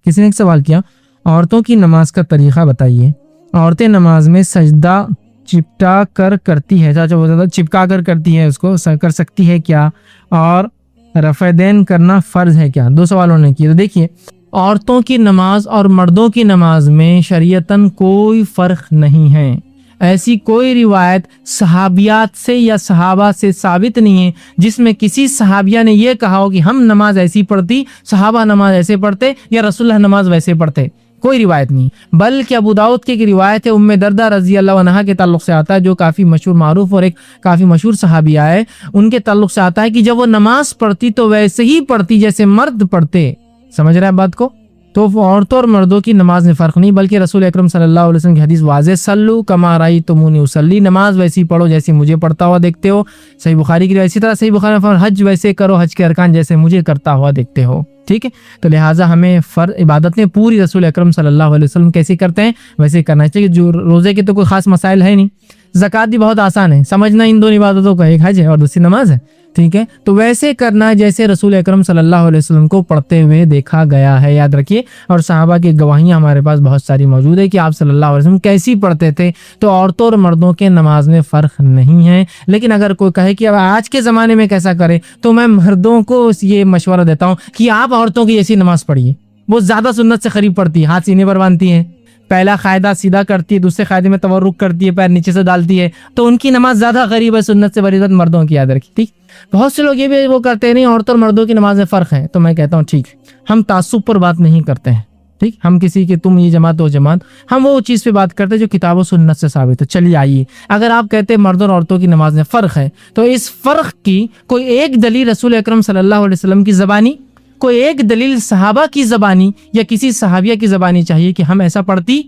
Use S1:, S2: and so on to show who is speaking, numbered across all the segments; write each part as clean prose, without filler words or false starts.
S1: किसी ने एक सवाल किया, औरतों की नमाज का तरीक़ा बताइए। औरतें नमाज में सजदा चिपटा कर करती है, चिपका कर करती है, उसको कर सकती है क्या? और रफ़ैदैन करना फ़र्ज़ है क्या? 2 सवाल उन्होंने किए। तो देखिए, औरतों की नमाज और मर्दों की नमाज में शरीयतन कोई फ़र्क नहीं है। ऐसी कोई रिवायत सहाबियात से या सहाबा से साबित नहीं है जिसमें किसी सहाबिया ने यह कहा हो कि हम नमाज ऐसी पढ़ती, सहाबा नमाज ऐसे पढ़ते या रसूलुल्लाह नमाज वैसे पढ़ते। कोई रिवायत नहीं। बल्कि अबू दाऊद की एक रिवायत है, उम्मे दर्दा रजी अल्लाह अन्हा के ताल्लुक से आता है, जो काफ़ी मशहूर मारूफ और एक काफ़ी मशहूर सहाबिया है। उनके ताल्लुक से आता है कि जब वो नमाज पढ़ती तो वैसे ही पढ़ती जैसे मर्द पढ़ते। समझ रहे हैं बात को? तो औरतों और मर्दों की नमाज में फ़र्क नहीं, बल्कि रसूल अकरम सल्लल्लाहु अलैहि वसल्लम की हदीस वाज़े, सल्लू कमा रायतुमूनी उसल्ली, नमाज वैसी पढ़ो जैसे मुझे पढ़ता हुआ देखते हो। सही बुखारी की रिवायत। इसी तरह सही बुखारी में हज वैसे करो, हज के अरकान जैसे मुझे करता हुआ देखते हो। ठीक है, तो लिहाजा हमें इबादत में पूरी रसूल अकरम सल्लल्लाहु अलैहि वसल्लम कैसे करते हैं वैसे करना चाहिए। जो रोज़े के तो कोई खास मसाइल है नहीं, ज़कात भी बहुत आसान है समझना, इन दोनों इबादतों का, एक हज है और दूसरी नमाज है। ठीक है, तो वैसे करना जैसे रसूल अकरम सल्लल्लाहु अलैहि वसल्लम को पढ़ते हुए देखा गया है, याद रखिए। और सहाबा की गवाहियां हमारे पास बहुत सारी मौजूद है कि आप सल्लल्लाहु अलैहि वसल्लम कैसी पढ़ते थे। तो औरतों और मर्दों के नमाज में फ़र्क नहीं है। लेकिन अगर कोई कहे कि अब आज के ज़माने में कैसा करे, तो मैं मर्दों को ये मशवरा देता हूँ कि आप औरतों की ऐसी नमाज पढ़िए। वो ज़्यादा सुन्नत से करीब पढ़ती है, हाथ सीने पर बांधती है, पहला कायदा सीधा करती है, दूसरे कायदे में तवर्रुक करती है, पैर नीचे से डालती है, तो उनकी नमाज ज़्यादा करीब है सुन्नत से बरीदत मर्दों की, याद रखी। ठीक, बहुत से लोग ये भी वो करते नहीं, औरतों और मर्दों की नमाज में फ़र्क है। तो मैं कहता हूँ ठीक, हम तासुब पर बात नहीं करते हैं। ठीक, हम किसी के तुम ये जमात वो जमात, हम वो चीज़ पे बात करते हैं जो किताब और सुन्नत से साबित है। चलिए आइए, अगर आप कहते हैं मर्दों और औरतों की नमाज में फ़र्क है, तो इस फ़र्क की कोई एक दलील रसूल अकरम सल्लल्लाहु अलैहि वसल्लम की ज़बानी, कोई एक दलील सहाबा की ज़बानी या किसी सहाबिया की ज़बानी चाहिए कि हम ऐसा पढ़ती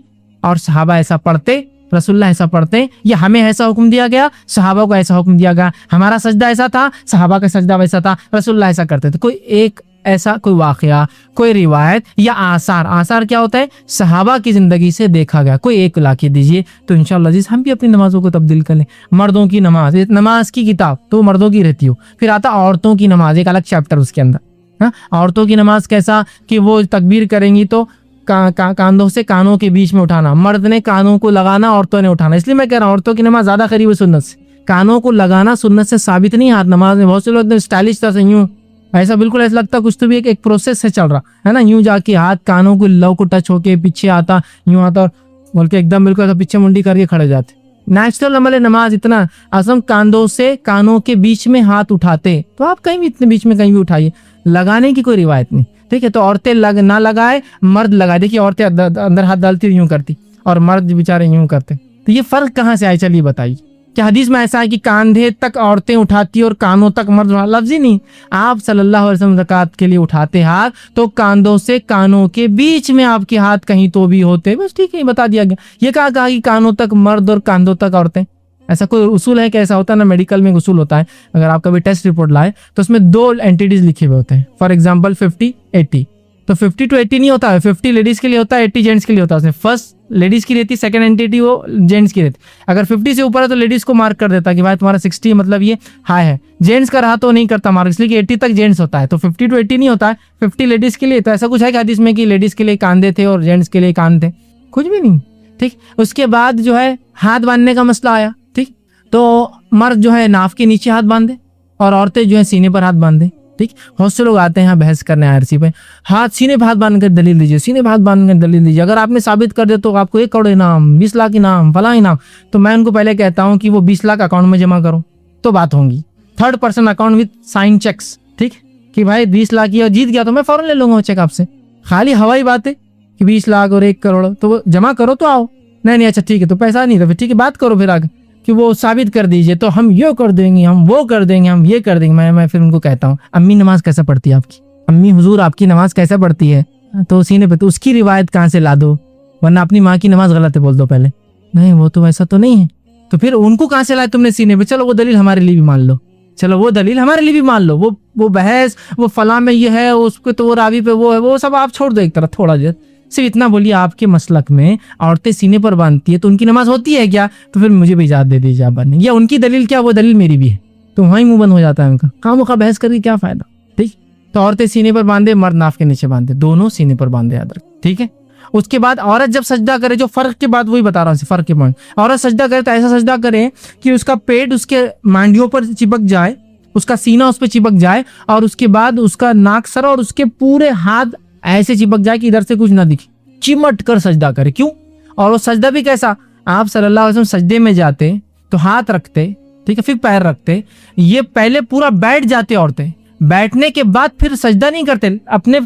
S1: और सहाबा ऐसा पढ़ते, रसूलुल्लाह ऐसा पढ़ते, या हमें ऐसा हुक्म दिया गया, सहाबा को ऐसा हुक्म दिया गया, हमारा सजदा ऐसा था, सहाबा का सजदा वैसा था, रसूलुल्लाह ऐसा करते थे। कोई एक ऐसा कोई वाकया, कोई रिवायत या आसार, आसार क्या होता है, सहाबा की जिंदगी से देखा गया, कोई एक ला के दीजिए, तो इंशाअल्लाह अजीज हम भी अपनी नमाजों को तब्दील कर लें। मर्दों की नमाज, नमाज की किताब तो मर्दों की रहती हो, फिर आता औरतों की नमाज, एक अलग चैप्टर उसके अंदर। हाँ, औरतों की नमाज कैसा कि वो तकबीर करेंगी तो कांधों से कानों के बीच में उठाना, मर्द ने कानों को लगाना, औरतों ने उठाना। इसलिए मैं कह रहा हूँ औरतों की नमाज ज्यादा करीब है सुन्नत से। कानों को लगाना सुन्नत से साबित नहीं हाथ नमाज में। बहुत से लोग स्टाइलिश तरह से यूं, ऐसा बिल्कुल ऐसा लगता कुछ तो भी एक प्रोसेस से चल रहा है ना, यूं जाके हाथ कानों को लव को टच होके पीछे आता, यूं आता और बोल के एकदम बिल्कुल पीछे मुंडी करके खड़े जाते। नेचुरल अमल नमाज इतना आसम, कांधों से कानों के बीच में हाथ उठाते, तो आप कहीं भी इतने बीच में कहीं भी उठाइए, लगाने की कोई रिवायत नहीं। ठीक है, तो औरतें ना लगाए, मर्द लगाए। देखिए औरतें अंदर हाथ डालती यूं करती और मर्द बेचारे यूं करते, तो ये फर्क कहाँ से आए? चलिए बताइए। क्या हदीस में ऐसा है कि कांधे तक औरतें उठाती और कानों तक मर्द? लफ्ज ही नहीं। आप सल्लल्लाहु अलैहि वसल्लम ज़कात के लिए उठाते हाथ तो कांधों से कानों के बीच में आपके हाथ कहीं तो भी होते, बस ठीक है, बता दिया गया। ये कहा कि कानों तक मर्द और कांधों तक औरतें? ऐसा कोई उसूल है? कैसा होता है ना, मेडिकल में उसूल होता है, अगर आप कभी टेस्ट रिपोर्ट लाए तो उसमें 2 एंटिटीज लिखे हुए होते हैं। फॉर एग्जांपल 50-80, तो 50 to 80 नहीं होता है, 50 लेडीज के लिए होता है, 80 जेंट्स के लिए होता है। उसमें फर्स्ट लेडीज की रहती, सेकंड एंटिटी वो जेंट्स की रहती। अगर 50 से ऊपर है तो लेडीज को मार्क कर देता कि भाई तुम्हारा 60 मतलब ये हाई है। जेंट्स का रहा तो नहीं करता मार्क, इसलिए कि 80 तक जेंट्स होता है, तो 50 to 80 नहीं होता है, 50 लेडीज के लिए। तो ऐसा कुछ है कि हदीस में कि लेडीज के लिए कांधे थे और जेंट्स के लिए कान थे? कुछ भी नहीं। ठीक, उसके बाद जो है हाथ बांधने का मसला आया। ठीक, तो मर्द जो है नाफ के नीचे हाथ बांधे और औरतें जो है सीने पर हाथ बांधे। ठीक, बहुत से लोग आते हैं यहाँ बहस करने आरसी पे, हाथ सीने पे हाथ बांध कर दलील दीजिए, सीने पे हाथ बांध कर दलील दीजिए। अगर आपने साबित कर दे तो आपको 1 करोड़ इनाम, 20 लाख इनाम, फला इनाम। तो मैं उनको पहले कहता हूँ कि वो 20 लाख अकाउंट में जमा करो तो बात होगी, 3rd person account with sign checks. ठीक, कि भाई 20 लाख की और जीत गया तो मैं फौरन ले लूंगा वो चेक आपसे। खाली हवाई बात है कि 20 लाख और 1 करोड़, तो वो जमा करो तो आओ। नहीं अच्छा ठीक है, तो पैसा नहीं, तो फिर ठीक है बात करो फिर आगे कि वो साबित कर दीजिए, तो हम ये कर देंगे, हम वो कर देंगे, हम ये कर देंगे। मैं फिर उनको कहता हूँ अम्मी नमाज कैसा पढ़ती है आपकी? अम्मी हुजूर आपकी नमाज कैसा पढ़ती है? तो सीने पे, तो उसकी रिवायत कहाँ से ला दो, वरना अपनी माँ की नमाज गलत है बोल दो पहले। नहीं वो तो वैसा तो नहीं है, तो फिर उनको कहाँ से लाए तुमने सीने पे? चलो वो दलील हमारे लिए भी मान लो, चलो वो दलील हमारे लिए भी मान लो। वो बहस, वो फला में ये है, उसको तो वो रावी पे वो है, वो सब आप छोड़ दो एक तरफ। थोड़ा देर सिर्फ इतना बोलिए, आपके मसलक में औरतें सीने पर बांधती है तो उनकी नमाज होती है क्या? तो फिर मुझे भी इजाजत दे दीजिए आप बांधने, या उनकी दलील क्या वो दलील मेरी भी है, तो वहीं मुंह बंद हो जाता है उनका। खामोखा बहस करके क्या फायदा? ठीक, तो औरतें सीने पर बांधे, मर्द नाफ के नीचे बांधे, दोनों सीने पर बांधे, याद रखें, ठीक है। उसके बाद औरत जब सजदा करे, जो फर्क के बाद वही बता रहा हूँ, फर्क के पॉइंट, औरत सजदा करे तो ऐसा सजदा करे कि उसका पेट उसके मांडियों पर चिपक जाए, उसका सीना उस पर चिपक जाए, और उसके बाद उसका नाक, सर और उसके पूरे हाथ ऐसे चिपक जाए कि इधर से कुछ ना दिखे, चिमट कर सजदा करे। क्यों? और वो सजदा भी कैसा, आप सल्लल्लाहु अलैहि वसल्लम सजदे में जाते तो हाथ रखते, ठीक है, फिर पैर रखते, ये पहले पूरा बैठ जाते औरतें, बैठने के बाद फिर सजदा नहीं करते, अपने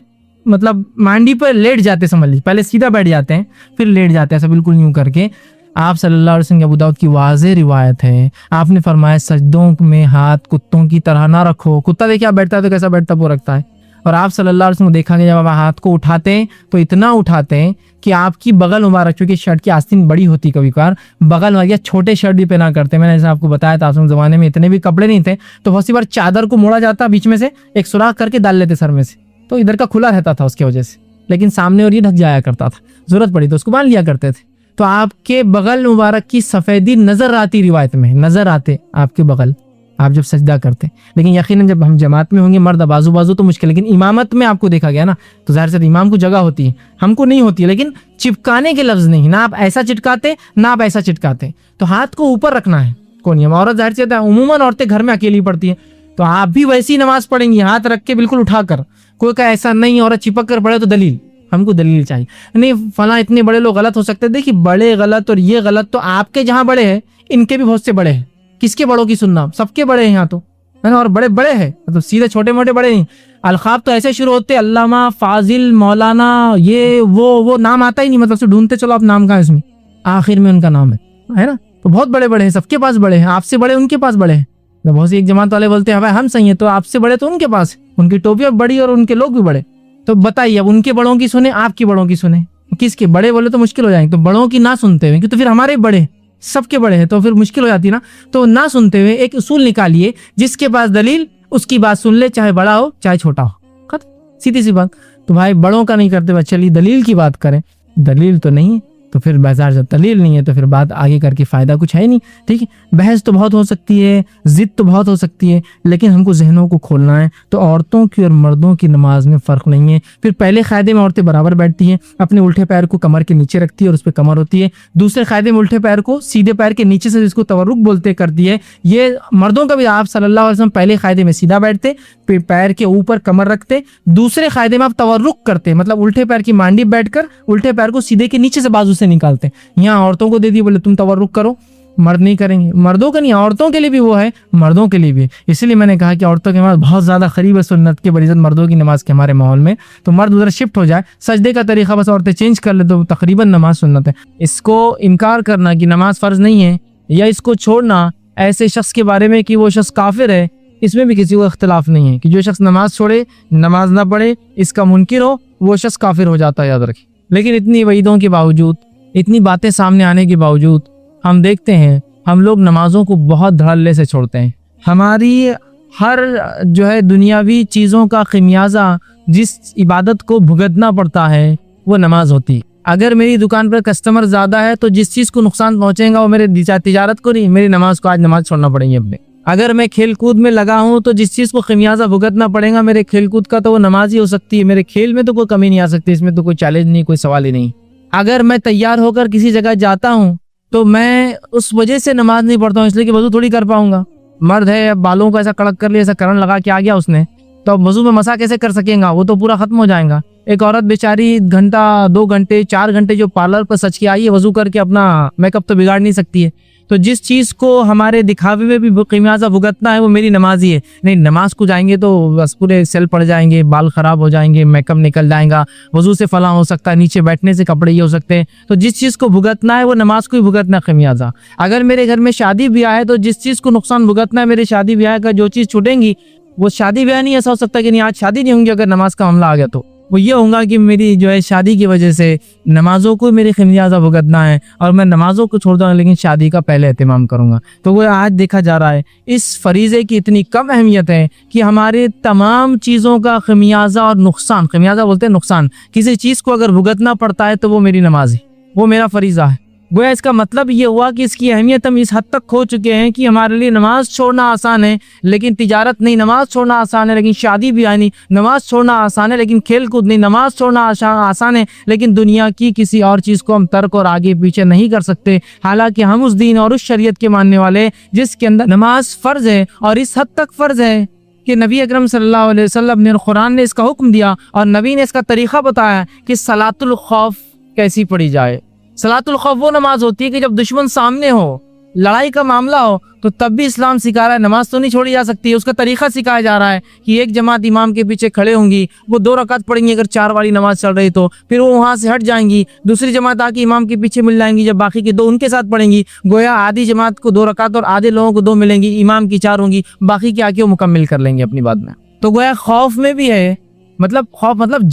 S1: मतलब मांडी पर लेट जाते, समझ लीजिए, पहले सीधा बैठ जाते हैं फिर लेट जाते हैं, ऐसा बिल्कुल यूं करके। आप सल्लल्लाहु अलैहि वसल्लम की अबू दाऊद की वाज़ेह रिवायत है, आपने फरमाया सजदों में हाथ कुत्तों की तरह ना रखो। कुत्ता देखिए आप बैठता है तो कैसा बैठता वो रखता है, और आप सल्लल्लाहु अलैहि वसल्लम को देखा गया जब आप हाथ को उठाते हैं तो इतना उठाते हैं कि आपकी बगल मुबारक, चूंकि शर्ट की आस्तीन बड़ी होती कभी कभार, बगल वाली छोटे शर्ट भी पहना करते हैं। मैंने जैसे आपको बताया था, उस जमाने में इतने भी कपड़े नहीं थे, तो बहुत सी बार चादर को मोड़ा जाता, बीच में से एक सुराख करके डाल लेते सर में से, तो इधर का खुला रहता था उसकी वजह से, लेकिन सामने और ये ढक जाया करता था, जरूरत पड़ी तो उसको बांध लिया करते थे। तो आपके बगल मुबारक की सफेदी नजर आती, रिवायत में नजर आते आपके बगल, आप जब सजदा करते। लेकिन यकीनन जब हम जमात में होंगे, मर्द बाजू बाजू तो मुश्किल, लेकिन इमामत में आपको देखा गया ना, तो जाहिर से इमाम को जगह होती है, हमको नहीं होती है। लेकिन चिपकाने के लफ्ज नहीं, ना आप ऐसा चिटकाते ना आप ऐसा चिटकाते, तो हाथ को ऊपर रखना है। कौन नियम, औरत जाहिर से उमूमन औरतें घर में अकेली पढ़ती है, तो आप भी वैसी नमाज पढ़ेंगी, हाथ रख के बिल्कुल उठाकर। कोई का ऐसा नहीं औरत चिपक कर पढ़े तो दलील, हमको दलील चाहिए, नहीं फला इतने बड़े लोग गलत हो सकते हैं। देखिए बड़े गलत और ये गलत तो आपके जहां बड़े हैं इनके भी बहुत से बड़े हैं, किसके बड़ों की सुनना, सबके बड़े हैं यहाँ तो, है ना, और बड़े बड़े हैं, मतलब सीधे छोटे मोटे बड़े नहीं। अलखाब तो ऐसे शुरू होते, अल्लामा, फाजिल, मौलाना, ये वो नाम आता ही नहीं, मतलब ढूंढते चलो आप नाम कहाँ है उसमें, आखिर में उनका नाम है ना। तो बहुत बड़े बड़े हैं, सबके पास बड़े हैं, आपसे बड़े उनके पास बड़े हैं। तो बहुत सी एक जमात वाले बोलते हैं भाई हम सही है, तो आपसे बड़े तो उनके पास, उनकी टोपियां बड़ी और उनके लोग भी बड़े। तो बताइए अब उनके बड़ों की सुने, आपकी बड़ों की सुने, किसके बड़े बोले तो मुश्किल हो जाएंगे। तो बड़ों की ना सुनते हुए, तो फिर हमारे बड़े सबके बड़े हैं तो फिर मुश्किल हो जाती ना। तो ना सुनते हुए एक उसूल निकालिए, जिसके पास दलील उसकी बात सुन ले, चाहे बड़ा हो चाहे छोटा हो, खत्म, सीधी सी बात। तो भाई बड़ों का नहीं करते हुए चलिए दलील की बात करें, दलील तो नहीं है तो फिर बाजार जब दलील नहीं है तो फिर बात आगे करके फायदा कुछ है नहीं, ठीक है। बहस तो बहुत हो सकती है, जिद तो बहुत हो सकती है, लेकिन हमको जहनों को खोलना है। तो औरतों की और मर्दों की नमाज में फ़र्क नहीं है। फिर पहले कायदे में औरतें बराबर बैठती हैं, अपने उल्टे पैर को कमर के नीचे रखती है और उस पर कमर होती है। दूसरे कायदे में उल्टे पैर को सीधे पैर के नीचे से, जिसको तवरुक बोलते, करती है। ये मर्दों का भी आप सल्लल्लाहु अलैहि वसल्लम पहले कायदे में सीधा बैठते, फिर पैर के ऊपर कमर रखते। दूसरे कायदे में आप तवरुक करते, मतलब उल्टे पैर की मांडी बैठकर उल्टे पैर को सीधे के नीचे से बाजू से निकालते। यहाँ औरतों को दे दी, बोले तुम तवरुक करो, मर्द नहीं करेंगे। मर्दों का नहीं, औरतों के लिए भी वो है, मर्दों के लिए भी। इसलिए मैंने कहा कि औरतों की नमाज बहुत ज्यादा करीब है सुन्नत के बनिस्बत मर्दों की नमाज के हमारे माहौल में। तो मर्द उधर शिफ्ट हो जाए, सजदे का तरीका बस औरतें चेंज कर ले तो तकरीबन नमाज सुन्नत है। इसको इनकार करना कि नमाज फर्ज नहीं है, या इसको छोड़ना ऐसे शख्स के बारे में कि वो शख्स काफिर है, इसमें भी किसी को इख्तिलाफ नहीं है कि जो शख्स नमाज छोड़े, नमाज ना पढ़े, इसका मुनकिर हो, वो शख्स काफिर हो जाता है, याद रखें। लेकिन इतनी वईदों के बावजूद, इतनी बातें सामने आने के बावजूद हम देखते हैं हम लोग नमाजों को बहुत धड़ल्ले से छोड़ते हैं। हमारी हर जो है दुनियावी चीज़ों का खमियाजा जिस इबादत को भुगतना पड़ता है वो नमाज होती है। अगर मेरी दुकान पर कस्टमर ज़्यादा है तो जिस चीज़ को नुकसान पहुंचेगा वो मेरे तिजारत को नहीं, मेरी नमाज को आज नमाज छोड़ना पड़ेगी अपने। अगर मैं खेल कूद में लगा हूँ तो जिस चीज़ को खमियाजा भुगतना पड़ेगा मेरे खेल कूद का, तो वो नमाज ही हो सकती है। मेरे खेल में तो कोई कमी नहीं आ सकती, इसमें तो कोई चैलेंज नहीं, कोई सवाल ही नहीं। अगर मैं तैयार होकर किसी जगह जाता हूँ तो मैं उस वजह से नमाज नहीं पढ़ता हूँ इसलिए कि वजू थोड़ी कर पाऊंगा। मर्द है, बालों को ऐसा कड़क कर लिया, ऐसा करंट लगा के आ गया उसने, तो अब वजू में मसा कैसे कर सकेगा, वो तो पूरा खत्म हो जाएगा। एक औरत बेचारी घंटा, 2 घंटे, 4 घंटे जो पार्लर पर सच के आई है, वजू करके अपना मेकअप तो बिगाड़ नहीं सकती है। तो जिस चीज़ को हमारे दिखावे में भी खमियाजा भुगतना है वो मेरी नमाज ही है। नहीं, नमाज को जाएंगे तो बस पूरे सेल पड़ जाएंगे, बाल खराब हो जाएंगे, मेकअप निकल जाएगा, वजू से फला हो सकता है, नीचे बैठने से कपड़े ये हो सकते हैं। तो जिस चीज़ को भुगतना है वो नमाज को ही भुगतना खमियाजा। अगर मेरे घर में शादी ब्याह है तो जिस चीज़ को नुकसान भुगतना है, मेरे शादी ब्याह का जो चीज़ छूटेंगी वो शादी ब्याह नहीं। ऐसा हो सकता कि नहीं आज शादी नहीं होंगी, अगर नमाज का मामला आ गया तो वो ये होगा कि मेरी जो है शादी की वजह से नमाजों को मेरे खमियाजा भुगतना है और मैं नमाजों को छोड़ दूंगा लेकिन शादी का पहले एहतमाम करूंगा। तो वो आज देखा जा रहा है इस फरीज़े की इतनी कम अहमियत है कि हमारे तमाम चीज़ों का खमियाजा और नुकसान, खमियाजा बोलते हैं नुकसान, किसी चीज़ को अगर भुगतना पड़ता है तो वो मेरी नमाज है, वो मेरा फरीज़ा है। गोया इसका मतलब ये हुआ कि इसकी अहमियत हम इस हद तक खो चुके हैं कि हमारे लिए नमाज छोड़ना आसान है लेकिन तिजारत नहीं, नमाज छोड़ना आसान है लेकिन शादी भी नहीं, नमाज छोड़ना आसान है लेकिन खेल कूद नहीं, नमाज छोड़ना आसान है लेकिन दुनिया की किसी और चीज़ को हम तर्क और आगे पीछे नहीं कर सकते। हालांकि हम उस दीन और उस शरीयत के मानने वाले जिसके अंदर नमाज फ़र्ज है, और इस हद तक फ़र्ज है कि नबी अकरम सल्लल्लाहु अलैहि वसल्लम ने, कुरान ने इसका हुक्म दिया और नबी ने इसका तरीक़ा बताया कि सलातुल खौफ कैसी पढ़ी जाए। सलातुल खौफ वो नमाज होती है कि जब दुश्मन सामने हो, लड़ाई का मामला हो, तो तब भी इस्लाम सिखा रहा है नमाज तो नहीं छोड़ी जा सकती है। उसका तरीका सिखाया जा रहा है कि एक जमात इमाम के पीछे खड़े होंगी, वो 2 रकात पढ़ेंगी अगर 4 वाली नमाज चल रही तो, फिर वो वहाँ से हट जाएंगी, दूसरी जमात आके इमाम के पीछे मिल जाएंगी, जब बाकी के 2 उनके साथ पढ़ेंगी, गोया आधी जमात को 2 रकात और आधे लोगों को 2 मिलेंगी, इमाम की 4 होंगी, बाकी के आके वो मुकम्मिल कर लेंगे अपनी बात में। तो गोया खौफ में भी है, मतलब खौफ मतलब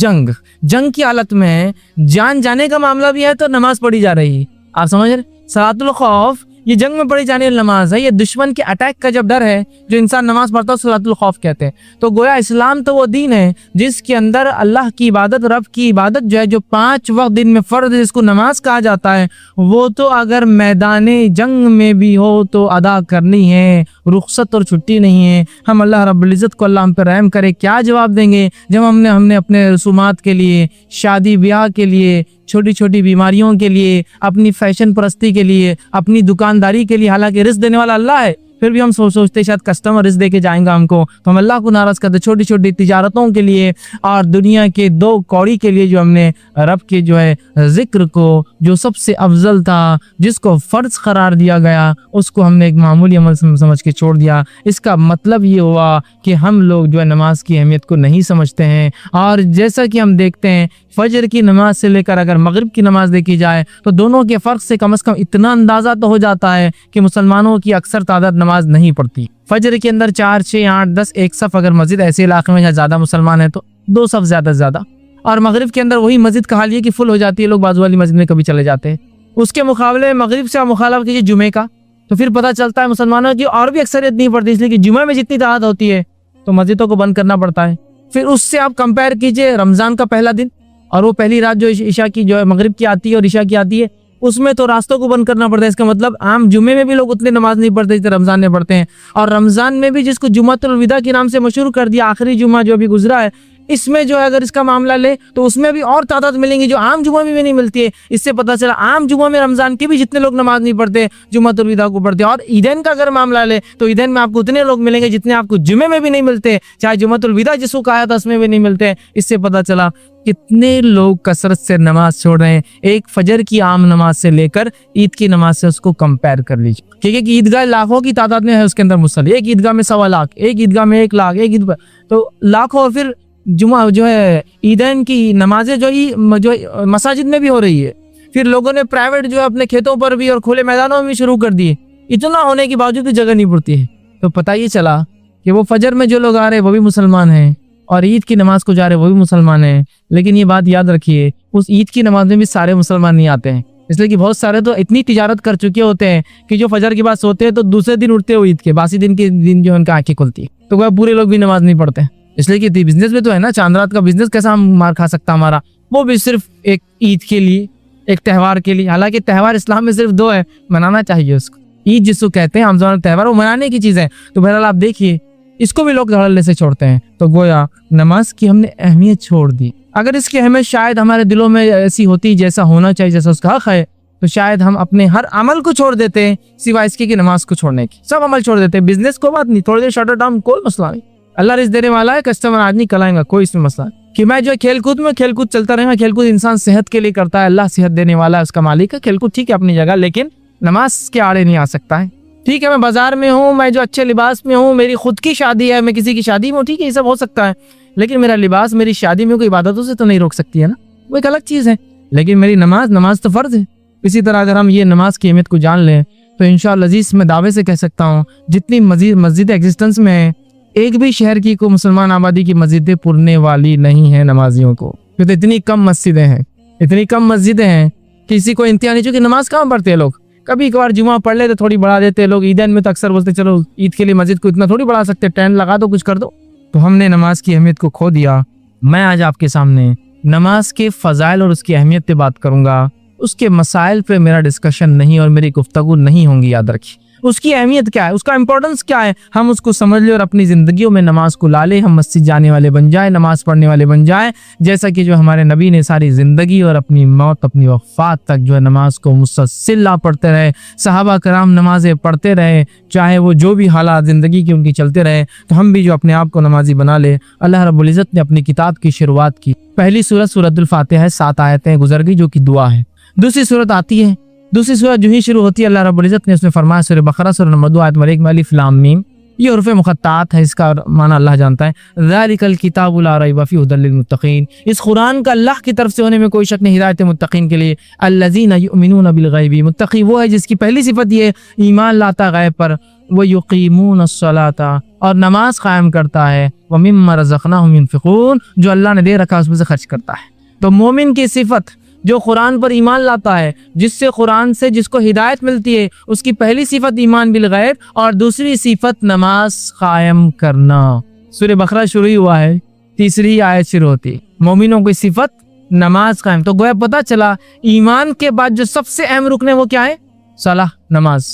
S1: जंग की हालत में जान जाने का मामला भी है तो नमाज पढ़ी जा रही है। आप समझ रहे, सलातुल खौफ ये जंग में पढ़ी जाने वाली नमाज है, ये दुश्मन के अटैक का जब डर है जो इंसान नमाज पढ़ता है सलातुल खौफ कहते हैं। तो गोया इस्लाम तो वो दीन है जिसके अंदर अल्लाह की इबादत, रब की इबादत जो है, जो 5 वक्त दिन में फ़र्ज जिसको नमाज कहा जाता है, वो तो अगर मैदाने जंग में भी हो तो अदा करनी है, रुखसत और छुट्टी नहीं है। हम अल्लाह रब्बुल इज़्ज़त को अल्लाह हम पर रहम करे क्या जवाब देंगे जब हमने अपने रसूमात के लिए, शादी ब्याह के लिए, छोटी छोटी बीमारियों के लिए, अपनी फैशन परस्ती के लिए, अपनी दुकानदारी के लिए, हालांकि रिस्क देने वाला अल्लाह है, फिर भी हम सोचते शायद कस्टमर रिस्क दे के जाएंगा हमको, तो हम अल्लाह को नाराज़ करते। छोटी छोटी तिजारतों के लिए और दुनिया के 2 कौड़ी के लिए जो हमने रब के जो है जिक्र को, जो सबसे अफजल था, जिसको फ़र्ज करार दिया गया, उसको हमने एक मामूली अमल समझ के छोड़ दिया। इसका मतलब ये हुआ कि हम लोग जो है नमाज की अहमियत को नहीं समझते हैं। और जैसा कि हम देखते हैं फजर की नमाज से लेकर अगर मगरिब की नमाज देखी जाए तो दोनों के फ़र्क से कम इतना अंदाज़ा तो हो जाता है कि मुसलमानों की अक्सर तादाद नमाज नहीं पढ़ती। फजर के अंदर 4, 6, 8, 10 एक सफ़, अगर मस्जिद ऐसे इलाके में जहाँ ज़्यादा मुसलमान है तो 2 सफ़ ज़्यादा से ज़्यादा, और मगरिब के अंदर वही मस्जिद का हाल ये कि फुल हो जाती है, लोग बाजू वाली मस्जिद में कभी चले जाते हैं। उसके मुकाबले मगरिब से आप मुखालफत कीजिए जुमे का, तो फिर पता चलता है मुसलमानों की और भी अक्सरियत नहीं पड़ती, इसलिए कि जुमे में जितनी तादाद होती है तो मस्जिदों को बंद करना पड़ता है। फिर उससे आप कंपेयर कीजिए रमज़ान का पहला दिन और वो पहली रात जो ईशा की जो है मगरिब की आती है और ईशा की आती है, उसमें तो रास्तों को बंद करना पड़ता है। इसका मतलब आम जुमे में भी लोग उतने नमाज नहीं पढ़ते जितने रमज़ान में पढ़ते हैं। और रमज़ान में भी जिसको जुमातुल विदा के नाम से मशहूर कर दिया, आखिरी जुमा जो अभी गुजरा है, इसमें जो है अगर इसका मामला ले तो उसमें भी और तादाद मिलेंगी जो आम जुमा में भी नहीं मिलती है। इससे पता चला आम जुमा में रमज़ान के भी जितने लोग नमाज नहीं पढ़ते जुमातुल विदा को पढ़ते। और ईदैन का अगर मामला ले तो ईदैन में आपको उतने लोग मिलेंगे जितने आपको जुमे में भी नहीं मिलते, चाहे जुमातुल विदा जिसको कहा था उसमें भी नहीं मिलते। इससे पता चला कितने लोग कसरत से नमाज छोड़ रहे हैं। एक फजर की आम नमाज से लेकर ईद की नमाज से उसको कंपेयर कर लीजिए, ठीक है कि ईदगाह लाखों की तादाद में है, उसके अंदर मुसल्ली एक ईदगाह में 1.25 लाख, एक ईदगाह में 1 लाख, एक ईद तो लाखों। और फिर जुमा जो है ईदैन की नमाजें जो मसाजिद में भी हो रही है, फिर लोगों ने प्राइवेट जो है अपने खेतों पर भी और खुले मैदानों में भी शुरू कर दिए। इतना होने के बावजूद भी जगह नहीं पड़ती है। तो पता ये चला कि वो फजर में जो लोग आ रहे हैं वो भी मुसलमान हैं और ईद की नमाज को जा रहे हैं वो भी मुसलमान हैं। लेकिन ये बात याद रखिए, उस ईद की नमाज में भी सारे मुसलमान नहीं आते हैं, इसलिए कि बहुत सारे तो इतनी तिजारत कर चुके होते हैं कि जो फजर के बाद सोते हैं तो दूसरे दिन उठते हो ईद के बासी दिन के दिन जो उनका आंखें खुलती है, तो वह पूरे लोग भी नमाज नहीं पढ़ते। इसलिए कि बिजनेस में तो है ना, चांद रात का बिजनेस कैसा हम मार खा सकता हमारा, वो भी सिर्फ एक ईद के लिए, एक त्यौहार के लिए। हालांकि त्यौहार इस्लाम में सिर्फ 2 है, मनाना चाहिए उसको। ईद जिसको कहते हैं आम त्यौहार, वो मनाने की चीज़ है। तो बहरहाल आप देखिए इसको भी लोग धड़ल्ले से छोड़ते हैं। तो गोया नमाज की हमने अहमियत छोड़ दी। अगर इसकी अहमियत शायद हमारे दिलों में ऐसी होती जैसा होना चाहिए, जैसा उसका हक है, तो शायद हम अपने हर अमल को छोड़ देते हैं सिवाय इसके कि नमाज को छोड़ने की। सब अमल छोड़ देते हैं। बिजनेस को बात नहीं, थोड़ी देर शटर डाउन, कोई मसला नहीं, अल्लाह रिज़्क़ देने वाला है, कस्टमर आज नहीं कल आएगा, कोई इसमें मसला नहीं। कि मैं जो खेलकूद में खेलकूद चलता रहेगा, खेलकूद इंसान सेहत के लिए करता है, अल्लाह सेहत देने वाला है, उसका मालिक है। खेलकूद ठीक है अपनी जगह, लेकिन नमाज के आड़े नहीं आ सकता है। ठीक है मैं बाजार में हूँ, मैं जो अच्छे लिबास में हूँ, मेरी खुद की शादी है, मैं किसी की शादी में हूँ, ठीक है ये सब हो सकता है, लेकिन मेरा लिबास मेरी शादी में कोई इबादतों से तो नहीं रोक सकती है ना, वो एक अलग चीज़ है। लेकिन मेरी नमाज तो फ़र्ज़ है। इसी तरह अगर हम ये नमाज की अहमियत को जान लें तो इंशाअल्लाह अज़ीज़ मैं दावे से कह सकता हूँ जितनी मस्जिद एग्जिस्टेंस में है, एक भी शहर की को मुसलमान आबादी की मस्जिदें पुरने वाली नहीं है नमाजियों को, क्योंकि इतनी कम मस्जिदें हैं, इतनी कम मस्जिदें हैं, किसी को इंतहा नहीं। चूँकि नमाज कहाँ पढ़ते हैं लोग, कभी कभार जुमा पढ़ ले तो थोड़ी बढ़ा देते हैं लोग। ईदैन में तो अक्सर बोलते चलो ईद के लिए मस्जिद को इतना थोड़ी बढ़ा सकते, टेंट लगा दो, कुछ कर दो। तो हमने नमाज की अहमियत को खो दिया। मैं आज आपके सामने नमाज के फ़ज़ाइल और उसकी अहमियत पे बात करूँगा, उसके मसाइल पे मेरा डिस्कशन नहीं और मेरी गुफ्तगू नहीं होंगी, याद रखिए। उसकी अहमियत क्या है, उसका इंपॉर्टेंस क्या है, हम उसको समझ ले और अपनी ज़िंदगियों में नमाज को ला ले। हम मस्जिद जाने वाले बन जाए, नमाज पढ़ने वाले बन जाए, जैसा कि जो हमारे नबी ने सारी ज़िंदगी और अपनी मौत, अपनी वफ़ात तक जो है नमाज को मुसलसिल पढ़ते रहे। सहाबा कराम नमाज़ें पढ़ते रहे, चाहे वो जो भी हालात ज़िंदगी की उनकी चलते रहे। तो हम भी जो अपने आप को नमाजी बना ले। अल्लाह रब्बुल इज़्ज़त ने अपनी किताब की शुरुआत की, पहली सूरत सूरतुल फातिहा है, 7 आयतें गुजर गई जो कि दुआ है। दूसरी सूरत आती है, दूसरी सूरत जो ही शुरू होती है अल्लाह रब्बुल इज़्ज़त ने उसमें फरमाया, सूरह बकरा सूरह नंबर 2 आयत नंबर 1 में अलिफ लाम मीम, ये हुरूफ मुक़त्तात है, इसका माना अल्लाह जानता है। ज़ालिकल किताबु ला रैब फ़ीहि हुदल लिल मुत्तक़ीन, इस कुरान का अल्लाह की तरफ से होने में कोई शक नहीं, हिदायत मुत्तक़ीन के लिए। अल्लज़ीना युमिनून बिल गैबी, मुत्तक़ी वो है जिसकी पहली सिफत ये ईमान लाता गैब पर। व युक़ीमून अस्सलाता, और नमाज कायम करता है। व मिम्मा रज़क़नाहुम युनफ़िक़ून, जो अल्लाह ने दे रखा उसमें से खर्च करता है। तो मोमिन की सिफत जो कुरान पर ईमान लाता है, जिससे कुरान से जिसको हिदायत मिलती है, उसकी पहली सिफत ईमान बिल गैब और दूसरी सिफत नमाज कायम करना। सूरह बकरा शुरू हुआ है, तीसरी आयत शुरू होती है, मोमिनों की सिफत नमाज कायम। तो गोया पता चला ईमान के बाद जो सबसे अहम रुकन है वो क्या है? सलाह, नमाज।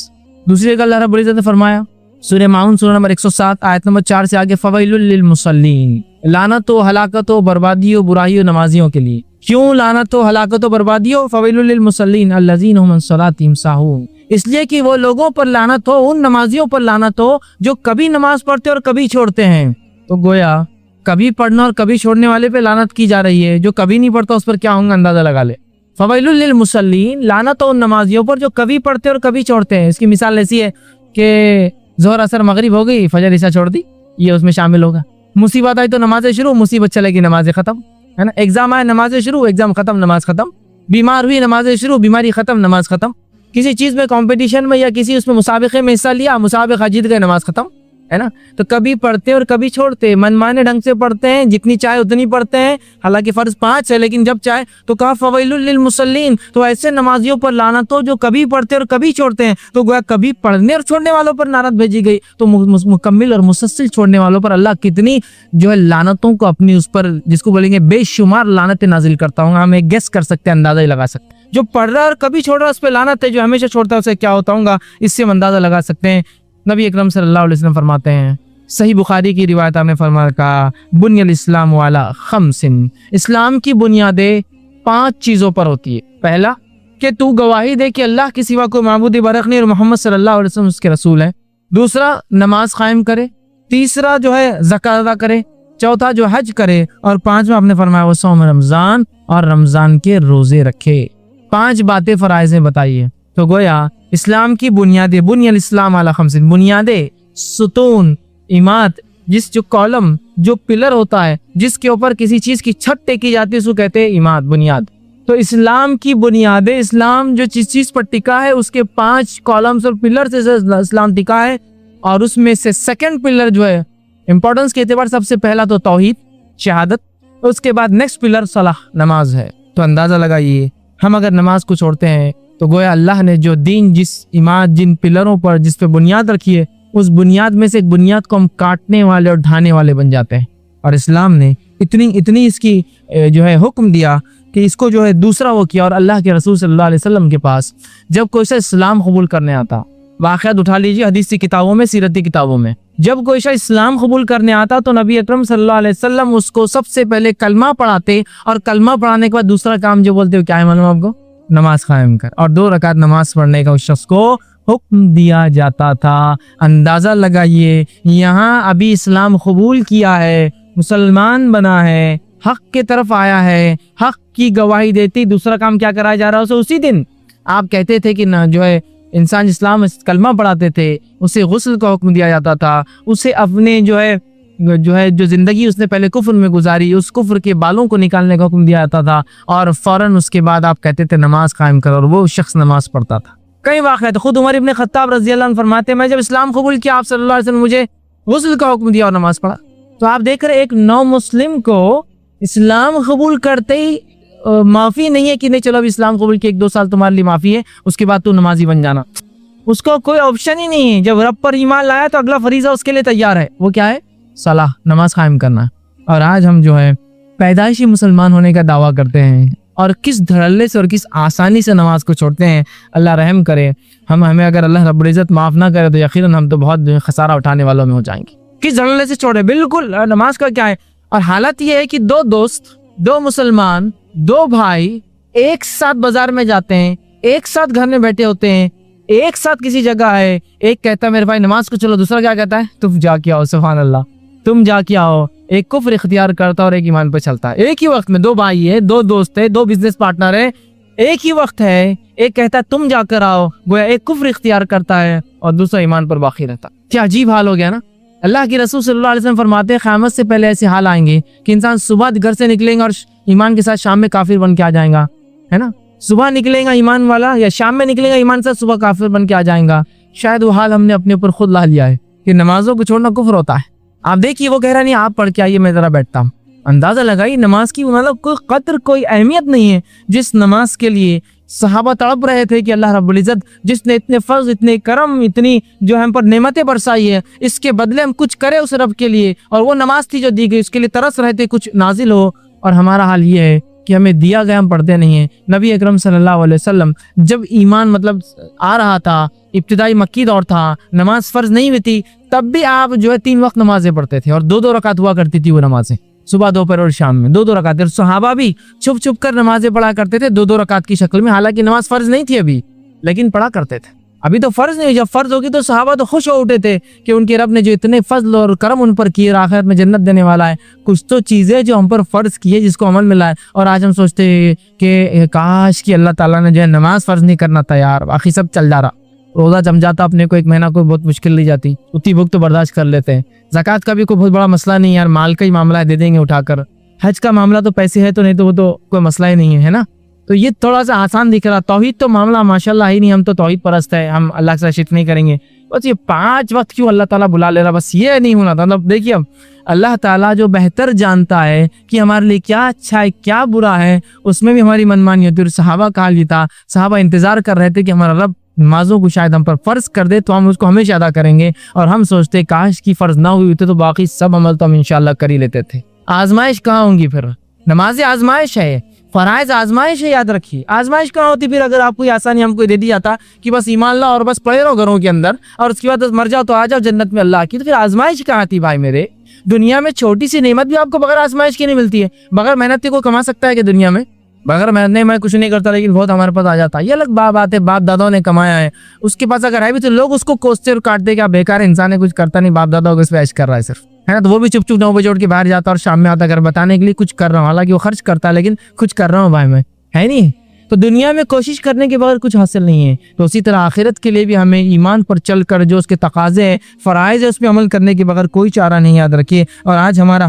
S1: दूसरी जगह अल्लाह रब्बुल इज़्ज़त ने फरमाया, सूरह माउन सूरह नंबर 107 आयत नंबर 4 से आगे, फवैलुल लिल मुसल्लीन, लानत हो, हलाकत हो, बर्बादी हो, बुराई हो नमाजियों के लिए। क्यों लानत हो, हलाकत हो, बर्बादी हो? फवैलुल लिल मुसल्लीन अल्लज़ीना हुम अन सलातिहिम साहून, इसलिए कि वो लोगों पर लानत हो, उन नमाजियों पर लानत हो जो कभी नमाज पढ़ते और कभी छोड़ते हैं। तो गोया कभी पढ़ना और कभी छोड़ने वाले पे लानत की जा रही है, जो कभी नहीं पढ़ता उस पर क्या होगा अंदाजा लगा ले। फवैलुल लिल मुसल्लीन, लानत हो उन नमाजियों पर जो कभी पढ़ते और कभी छोड़ते हैं। इसकी मिसाल ऐसी है कि ज़ोहर असर मगरिब हो गई, फजर ईशा छोड़ दी, ये उसमें शामिल होगा। मुसीबत आई तो नमाजें शुरू, मुसीबत चलेगी नमाजें खत्म, है ना। एग्जाम आए, नमाजें शुरू, एग्जाम खत्म, नमाज खत्म। बीमार हुई, नमाजें शुरू, बीमारी खत्म, नमाज खत्म। किसी चीज में कंपटीशन में या किसी उसमें मुसाबिके में हिस्सा लिया, मुसाबिका जीत गए, नमाज खत्म, है ना। तो कभी पढ़ते और कभी छोड़ते, मनमाने ढंग से पढ़ते हैं, जितनी चाहे उतनी पढ़ते हैं, हालांकि फर्ज 5 है, लेकिन जब चाहे तो कहा फवैलुल लिल मुसल्लीन, तो ऐसे नमाजियों पर लानत हो जो कभी पढ़ते और कभी छोड़ते हैं। तो गोया कभी पढ़ने और छोड़ने वालों पर लानत भेजी गई, तो मुकम्मिल और मुसलसिल छोड़ने वालों पर अल्लाह कितनी जो है लानतों को अपनी उस पर, जिसको बोलेंगे बेशुमार लानतें नाजिल करता हूँ। हम एक गेस कर सकते हैं, अंदाजा ही लगा सकते हैं। जो पढ़ रहा है और कभी छोड़ रहा है उस पर लानत है, जो हमेशा छोड़ता है उसे क्या होता होगा, इससे हम अंदाजा लगा सकते हैं। नबी अकरम सल्लल्लाहु अलैहि वसल्लम फरमाते हैं, सही बुखारी की रिवायत में फरमाया का, बुनियल इस्लाम वाला खमसिन, इस्लाम की बुनियादें 5 चीज़ों पर होती है। पहला कि तू गवाही दे कि अल्लाह के सिवा कोई माबूद बरहक नहीं और मोहम्मद सल्लल्लाहु अलैहि वसल्लम उसके रसूल है। दूसरा, नमाज कायम करे। तीसरा जो है ज़कात अदा करे। चौथा जो हज करे। और 5वां आपने फरमाया वो सौम रमज़ान, और रमज़ान के रोज़े रखे। 5 बातें फ़राइज़ें बताइए। तो गोया इस्लाम की बुनियादें, बुनियल इस्लाम अला खमसिन, बुनियादें, सुतून, इमाद, जिस जो कॉलम, जो पिलर होता है जिसके ऊपर किसी चीज की छत टेकी जाती है उसको कहते हैं इमाद, बुनियाद। तो इस्लाम की बुनियादें, इस्लाम जो चीज पर टिका है उसके 5 कॉलम्स और पिलर से इस्लाम टिका है। और उसमें से सेकंड पिलर जो है इंपॉर्टेंस के एतबार सबसे पहला तो तौहीद, शहादत, उसके बाद नेक्स्ट पिलर सलाह, नमाज है। तो अंदाजा लगाइए, हम अगर नमाज को छोड़ते हैं तो गोया अल्लाह ने जो दीन, जिस इमाद, जिन पिलरों पर, जिस पे बुनियाद रखी है, उस बुनियाद में से एक बुनियाद को हम काटने वाले और ढाने वाले बन जाते हैं। और इस्लाम ने इतनी इसकी जो है हुक्म दिया कि इसको जो है दूसरा वो किया। और अल्लाह के रसूल सल्लल्लाहु अलैहि वसल्लम के पास जब कोई सा इस्लाम कबूल करने आता, वाक़यात उठा लीजिए हदीस की किताबों में, सीरत की किताबों में, जब कोई सा इस्लाम कबूल करने आता तो नबी अकरम सल्लल्लाहु अलैहि वसल्लम उसको सबसे पहले कलमा पढ़ाते, और कलमा पढ़ाने के बाद दूसरा काम जो बोलते हो क्या है मालूम आपको? नमाज कायम कर। और 2 रकात नमाज पढ़ने का उस शख्स को हुक्म दिया जाता था। अंदाजा लगाइए, यहाँ अभी इस्लाम कबूल किया है, मुसलमान बना है, हक के तरफ आया है, हक की गवाही देती, दूसरा काम क्या कराया जा रहा है उसे? उसी दिन आप कहते थे कि ना जो है इंसान इस्लाम कलमा पढ़ाते थे, उसे गुस्ल का हुक्म दिया जाता था, उसे अपने जो जिंदगी उसने पहले कुफ्र में गुजारी, उस कुफ्र के बालों को निकालने का हुक्म दिया जाता था, और फौरन उसके बाद आप कहते थे नमाज कायम करो, और वो शख्स नमाज पढ़ता था। कई वाक़यात, खुद उमर इब्न खत्ताब रज़ी अल्लाह अन्हु फरमाते हैं, मैं जब इस्लाम कबूल किया आप सल्लल्लाहु अलैहि वसल्लम मुझे गुस्ल का हुक्म दिया और नमाज पढ़ा। तो आप देख रहे एक नौ मुस्लिम को इस्लाम कबूल करते ही माफ़ी नहीं है कि नहीं चलो अब इस्लाम कबूल किया, 1-2 साल तुम्हारे लिए माफ़ी है, उसके बाद तू नमाजी बन जाना। उसको कोई ऑप्शन ही नहीं है। जब रब पर ईमान लाया तो अगला फरीज़ा उसके लिए तैयार है, वो क्या है? सलाह, नमाज कायम करना। और आज हम जो है पैदाइशी मुसलमान होने का दावा करते हैं, और किस धड़ल्ले से और किस आसानी से नमाज को छोड़ते हैं। अल्लाह रहम करे, हमें अगर अल्लाह रब्बुल इज़्ज़त माफ़ ना करे तो यकीनन हम तो बहुत खसारा उठाने वालों में हो जाएंगे। किस धड़ल्ले से छोड़े, बिल्कुल नमाज का क्या है। और हालत ये है कि दो दोस्त, दो मुसलमान, दो भाई एक साथ बाजार में जाते हैं, एक साथ घर में बैठे होते हैं, एक साथ किसी जगह है, एक कहता है मेरे भाई नमाज को चलो, दूसरा क्या कहता है तुम जाके आओ, सुभान अल्लाह तुम जाके आओ। एक कुफ्र इख्तियार करता है और एक ईमान पर चलता है। एक ही वक्त में दो भाई है, दो दोस्त है, दो बिजनेस पार्टनर है, एक ही वक्त है, एक कहता है तुम जाकर आओ, गोया एक कुफ्र इख्तियार करता है और दूसरा ईमान पर बाकी रहता। क्या अजीब हाल हो गया ना। अल्लाह के रसूल सल्लल्लाहु अलैहि वसल्लम फरमाते हैं क़यामत से पहले ऐसे हाल आएंगे कि इंसान सुबह घर से निकलेंगे और ईमान के साथ शाम में काफिर बन के आ जाएगा, है ना। सुबह निकलेगा ईमान वाला या शाम में निकलेगा ईमान से सुबह काफिर बन के आ जाएगा। शायद वो हाल हमने अपने ऊपर खुद ला लिया है कि नमाजों को छोड़ना कुफ्र होता है। आप देखिए वो कह रहा नहीं आप पढ़ के आइए, मैं जरा बैठता हूँ। अंदाजा लगाइए नमाज की मतलब कोई कद्र, कोई अहमियत नहीं है जिस नमाज के लिए सहाबा तड़प रहे थे कि अल्लाह रब्बुल इज़्ज़त जिसने इतने फर्ज, इतने करम, इतनी जो हम पर नेमतें बरसाई है, इसके बदले हम कुछ करें उस रब के लिए। और वो नमाज थी जो दी गई, उसके लिए तरस रहे थे कुछ नाजिल हो। और हमारा हाल ये है कि हमें दिया गया हम पढ़ते नहीं है। नबी अकरम सल्लल्लाहु अलैहि वसल्लम जब ईमान मतलब आ रहा था, इब्तिदाई मक्की दौर था, नमाज फर्ज नहीं हुई थी, तब भी आप जो है 3 वक्त नमाजें पढ़ते थे और 2-2 रकात हुआ करती थी वो नमाजें, सुबह दोपहर और शाम में 2-2 रकात। और सहाबा भी छुप छुप कर नमाजें पढ़ा करते थे 2-2 रकात की शक्ल में। हालांकि नमाज फर्ज नहीं थी अभी, लेकिन पढ़ा करते थे। अभी तो फर्ज नहीं, जब फर्ज होगी तो सहाबा तो खुश हो उठे थे कि उनके रब ने जो इतने फजल और करम उन पर किए, आखिरत में जन्नत देने वाला है। कुछ तो चीजें जो हम पर फर्ज की है जिसको अमल मिला है। और आज हम सोचते हैं कि काश कि अल्लाह ताला ने जो है नमाज फर्ज नहीं करना था यार, बाकी सब चल जा रहा। रोजा जम जाता अपने को, 1 महीना कोई बहुत मुश्किल नहीं जाती, उतनी भूख तो बर्दाश्त कर लेते हैं। ज़कात का भी कोई बहुत बड़ा मसला नहीं यार, माल का ही मामला है, दे देंगे उठाकर। हज का मामला तो पैसे है तो, नहीं तो वो तो कोई मसला ही नहीं है ना। तो ये थोड़ा सा आसान दिख रहा। तौहीद तो मामला माशाल्लाह ही नहीं, हम तो तौहीद परस्त है, हम अल्लाह से शिरक नहीं करेंगे। बस ये 5 वक्त क्यों अल्लाह ताला बुला ले रहा, बस ये नहीं होना था। मतलब देखिए अब अल्लाह ताला जो बेहतर जानता है कि हमारे लिए क्या अच्छा है क्या बुरा है, उसमें भी हमारी मनमानी होती है। सहाबा का हाल ये था, सहाबा इंतजार कर रहे थे कि हमारा रब नमाजों को शायद हम पर फर्ज कर दे तो हम उसको हमेशा अदा करेंगे। और हम सोचते काश की फर्ज ना हुई होती तो बाकी सब अमल तो हम इंशाल्लाह कर ही लेते थे। आजमाइश कहाँ होंगी फिर, नमाज आजमाइश है, फराइज आजमाइश है, याद रखिए। आजमाइश कहाँ होती फिर, अगर आपको आसानी हमको दे दी जाता कि बस ईमान ला और बस पड़े रहो घरों के अंदर और उसके बाद मर जाओ तो आ जाओ जन्नत में अल्लाह की, तो फिर आजमाइश कहाँ थी भाई मेरे। दुनिया में छोटी सी नेमत भी आपको बगैर आजमाइश की नहीं मिलती है। बगैर मेहनत के कोई कमा सकता है कि दुनिया में? बगैर मेहनत नहीं, मैं कुछ नहीं करता लेकिन बहुत हमारे पास आ जाता है, ये अलग बात है। बाप दादाओं ने कमाया है, उसके पास अगर है भी तो लोग उसको कोसते और काटते, क्या बेकार इंसान है, कुछ करता नहीं, बाप दादाओं को इस पे ऐश कर रहा है सिर्फ, है ना। तो वो भी चुप चुप 9 बजे उठ के बाहर जाता और शाम में आता घर बताने के लिए कुछ कर रहा हूँ। हालांकि वो खर्च करता है लेकिन कुछ कर रहा हूँ भाई मैं, है नहीं। तो दुनिया में कोशिश करने के बगैर कुछ हासिल नहीं है। तो उसी तरह आखिरत के लिए भी हमें ईमान पर चलकर जो उसके तकाजे हैं, फराइज है, उसमें अमल करने के बगैर कोई चारा नहीं, याद रखिए। और आज हमारी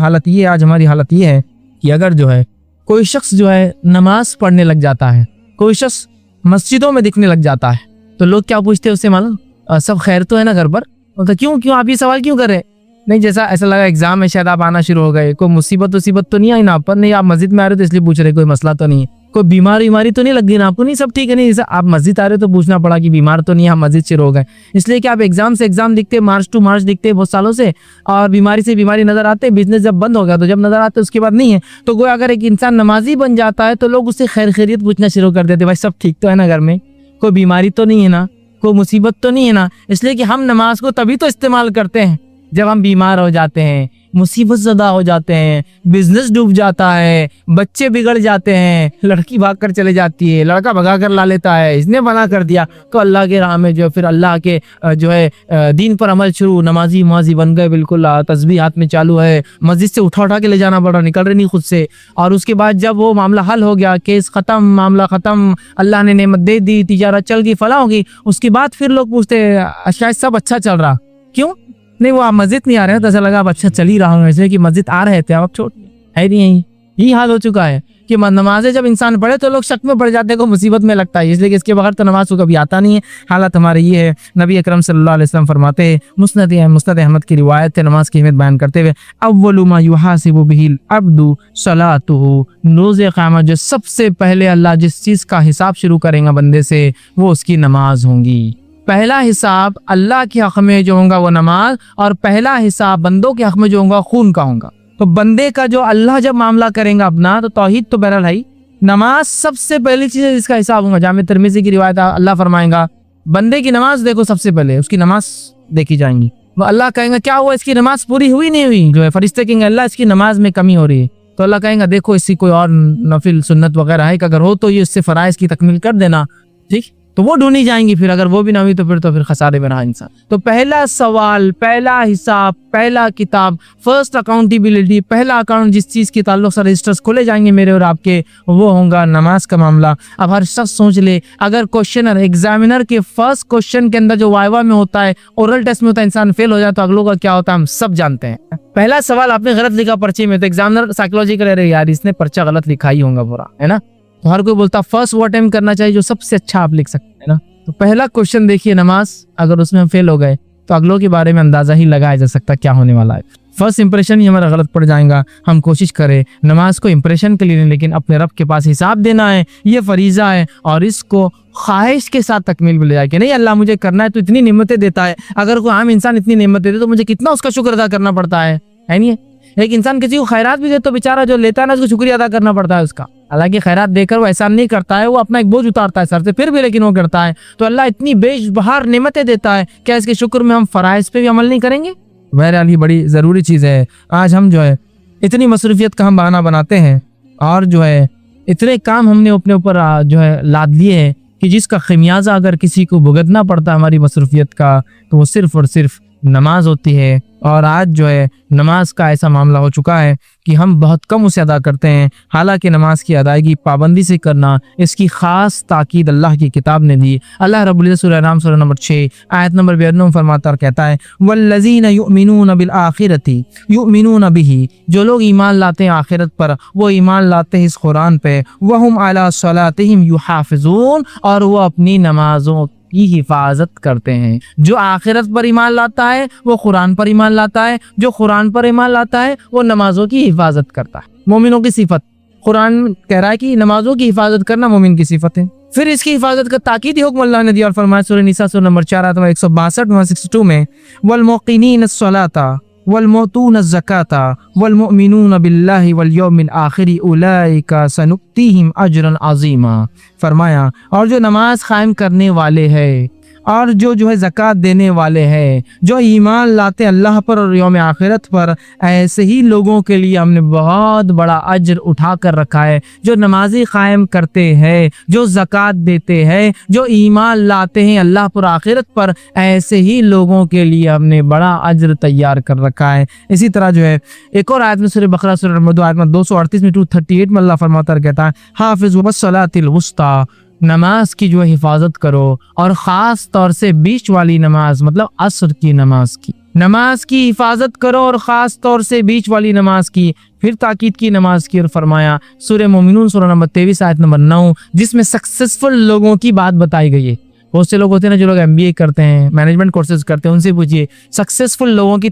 S1: हालत ये है कि अगर जो है कोई शख्स जो है नमाज पढ़ने लग जाता है, कोई शख्स मस्जिदों में दिखने लग जाता है, तो लोग क्या पूछते हैं उससे, मालूम सब खैर तो है ना घर पर। तो क्यों आप ये सवाल क्यों कर रहे हैं? नहीं, जैसा ऐसा लगा एग्जाम है शायद आप आना शुरू हो गए, कोई मुसीबत तो नहीं आई ना आप पर? नहीं, आप मस्जिद में आ रहे हो तो इसलिए पूछ रहे, कोई मसला तो नहीं है, कोई बीमारी तो नहीं लग गई ना आपको? नहीं, सब ठीक है। नहीं, जैसा आप मस्जिद आ रहे हो तो पूछना पड़ा कि बीमार तो नहीं है, हम मस्जिद से रो गए, इसलिए कि आप एग्जाम से एग्जाम दिखते, मार्च टू मार्च दिखते बहुत सालों से, और बीमारी से बीमारी नजर आते, बिजनेस जब बंद हो गया तो जब नजर आते उसके बाद नहीं है। तो कोई अगर एक इंसान नमाजी बन जाता है तो लोग उससे खैर खैरियत पूछना शुरू कर देते, भाई सब ठीक तो है ना घर में, कोई बीमारी तो नहीं है ना, कोई मुसीबत तो नहीं है ना। इसलिए कि हम नमाज को तभी तो इस्तेमाल करते हैं जब हम बीमार हो जाते हैं, मुसीबत ज़दा हो जाते हैं, बिजनेस डूब जाता है, बच्चे बिगड़ जाते हैं, लड़की भाग कर चले जाती है, लड़का भगा कर ला लेता है, इसने मना कर दिया, तो अल्लाह के राह में जो फिर अल्लाह के जो है दीन पर अमल शुरू, नमाजी बन गए, बिल्कुल तस्बीह हाथ में चालू है, मस्जिद से उठा के ले जाना पड़ रहा, निकल रहे नहीं खुद से। और उसके बाद जब वो मामला हल हो गया, केस ख़त्म, मामला ख़त्म, अल्लाह ने नेमत दे दी, तिजारत चल गई, फला होगी, उसके बाद फिर लोग पूछते शायद सब अच्छा चल रहा, क्यों नहीं वो आप मस्जिद नहीं आ रहे हैं, तो ऐसा लगा अब अच्छा चल ही रहा हूँ, ऐसे कि मस्जिद आ रहे थे आप छोड़ है नहीं। यही हाल हो चुका है कि नमाजें जब इंसान पढ़े तो लोग शक में पड़ जाते हैं, को मुसीबत में लगता है, इसलिए कि इसके बगैर तो नमाज को कभी आता नहीं है। हालत हमारे ये है। नबी अकरम सल्लल्लाहु अलैहि वसल्लम फरमाते हैं, मुस्नद अहमद की रिवायत है, नमाज की अहमियत बयान करते हुए, अव्वलु मा युहासिबु बिहिल अब्दु सलातुहु, रोज़े क़यामत जो सबसे पहले अल्लाह जिस चीज़ का हिसाब शुरू करेंगे बंदे से वो उसकी नमाज होंगी। पहला हिसाब अल्लाह के हक़ में जो होगा वो नमाज, और पहला हिसाब बंदों के हक़ में जो होगा खून का होगा। तो बंदे का जो अल्लाह जब मामला करेंगे अपना, तो तौहीद तो बहरहाल है, नमाज सबसे पहली चीज है जिसका हिसाब होगा। जामे तिरमिज़ी की रिवायत अल्लाह फरमाएगा बंदे की नमाज देखो, सबसे पहले उसकी नमाज देखी जाएंगी। वो अल्लाह कहेंगे क्या हुआ, इसकी नमाज पूरी हुई नहीं हुई। जो है फरिश्ते कहेंगे अल्लाह इसकी नमाज में कमी हो रही है, तो अल्लाह कहेंगे देखो इसकी कोई और नफिल सुन्नत वगैरह है कि अगर हो तो ये इससे फराइज की तकमील कर देना, ठीक। तो वो ढूंढी जाएंगी, फिर अगर वो भी ना हुई तो फिर खसारे में रहा इंसान। तो पहला सवाल, पहला हिसाब, पहला किताब, फर्स्ट अकाउंटेबिलिटी, पहला अकाउंट जिस चीज के ताल्लुक से रजिस्टर्स खोले जाएंगे मेरे और आपके, वो होगा नमाज का मामला। अब हर शख्स सोच ले, अगर क्वेश्चनर एग्जामिनर के फर्स्ट क्वेश्चन के अंदर जो वाइवा में होता है, ओरल टेस्ट में होता है, इंसान फेल हो जाए तो अगलों का क्या होता है हम सब जानते हैं। पहला सवाल आपने गलत लिखा पर्चे में, तो एग्जामिनर साइकोलॉजी कर रहे यार इसने पर्चा गलत लिखा ही होगा पूरा, है ना। तो हर कोई बोलता फर्स्ट वो अटेम्प्ट करना चाहिए जो सबसे अच्छा आप लिख सकते हैं ना। तो पहला क्वेश्चन देखिए नमाज, अगर उसमें हम फेल हो गए तो अगलों के बारे में अंदाजा ही लगाया जा सकता क्या होने वाला है। फर्स्ट इंप्रेशन ही हमारा गलत पड़ जाएगा। हम कोशिश करें नमाज को इंप्रेशन के लिए नहीं, लेकिन अपने रब के पास हिसाब देना है, ये फरीजा है, और इसको ख्वाहिश के साथ तकमील में ले जाए कि नहीं अल्लाह मुझे करना है तो इतनी नेमतें देता है। अगर कोई आम इंसान इतनी नेमतें दे तो मुझे कितना उसका शुक्र अदा करना पड़ता है नहीं है। एक इंसान किसी को खैरात भी दे तो बेचारा जो लेता है ना उसको शुक्रिया अदा करना पड़ता है उसका। हालांकि खैरात देकर वो एहसान नहीं करता है, वो अपना एक बोझ उतारता है सर से, फिर भी लेकिन वो करता है। तो अल्लाह इतनी बेशबहार नेमतें देता है, क्या इसके शुक्र में हम फराइज पे भी अमल नहीं करेंगे? बहरहाल ये बड़ी ज़रूरी चीज़ है। आज हम जो है इतनी मसरूफियत का हम बहाना बनाते हैं और जो है इतने काम हमने अपने ऊपर जो है लाद लिए हैं कि जिसका खमियाजा अगर किसी को भुगतना पड़ता है हमारी मसरूफियत का, तो वो सिर्फ और सिर्फ नमाज होती है। और आज जो है नमाज का ऐसा मामला हो चुका है कि हम बहुत कम उसे अदा करते हैं। हालांकि नमाज की अदायगी पाबंदी से करना, इसकी खास ताकीद अल्लाह की किताब ने दी। अल्लाह रब्बुल इज़्ज़त सूरह नाम सूरह नंबर 6 आयत नंबर 92 फरमाता और कहता है वल्लज़ीना युमिनून बिल आखिरती युमिनून बिही, जो लोग ईमान लाते हैं आखिरत पर, वो ईमान लाते हैं इस कुरान पे। वहुम अला सलातिहिम युहाफ़िज़ून, और वो अपनी नमाजों की हिफाजत करते हैं। जो आखिरत पर ईमान लाता है वो कुरान पर ईमान लाता है, जो कुरान पर ईमान लाता है वो नमाजों की हिफाजत करता है। मोमिनों की सिफत कुरान कह रहा है कि नमाजों की हिफाजत करना मोमिन की सिफत है। फिर इसकी हिफाजत का ताकीदी हुक्म अल्लाह ने दिया और फरमाया सूरह निसा सूरह नंबर 4 आयत 162 162 में वल मुक़ीनीन अस्सलाता वल मुतून ज़काता वल मुमिनून बिल्लाहि वल यौमिल आखिर उलाइका सनुक्तिहिम अजरन अज़ीमा। फरमाया और जो नमाज कायम करने वाले हैं और जो है ज़कात देने वाले हैं, जो ईमान लाते अल्लाह पर और यौम आखिरत पर, ऐसे ही लोगों के लिए हमने बहुत बड़ा अज्र उठा कर रखा है। जो नमाज़ी कायम करते हैं, जो ज़कात देते हैं, जो ईमान लाते हैं अल्लाह पर आखिरत पर, ऐसे ही लोगों के लिए हमने बड़ा अज्र तैयार कर रखा है। इसी तरह जो है एक और आयत में सूरह बकरा सूरह नंबर 2 आयत में 238 में 238 में अल्लाह फरमाता कहता है हाफिज़ वस्सलातिल वुस्ता, नमाज की जो है हिफाजत करो, और ख़ास तौर से बीच वाली नमाज मतलब असर की नमाज की हिफाजत करो, और ख़ास तौर से बीच वाली नमाज की। फिर ताकीद की नमाज की और फरमाया सूरह मोमिनून सूरह नंबर 23 आयत नंबर 9, जिसमें सक्सेसफुल लोगों की बात बताई गई है। बहुत से लोग होते हैं ना जो लोग MBA करते हैं, मैनेजमेंट कोर्सेज करते हैं, उनसे पूछिए सक्सेसफुल लोगों की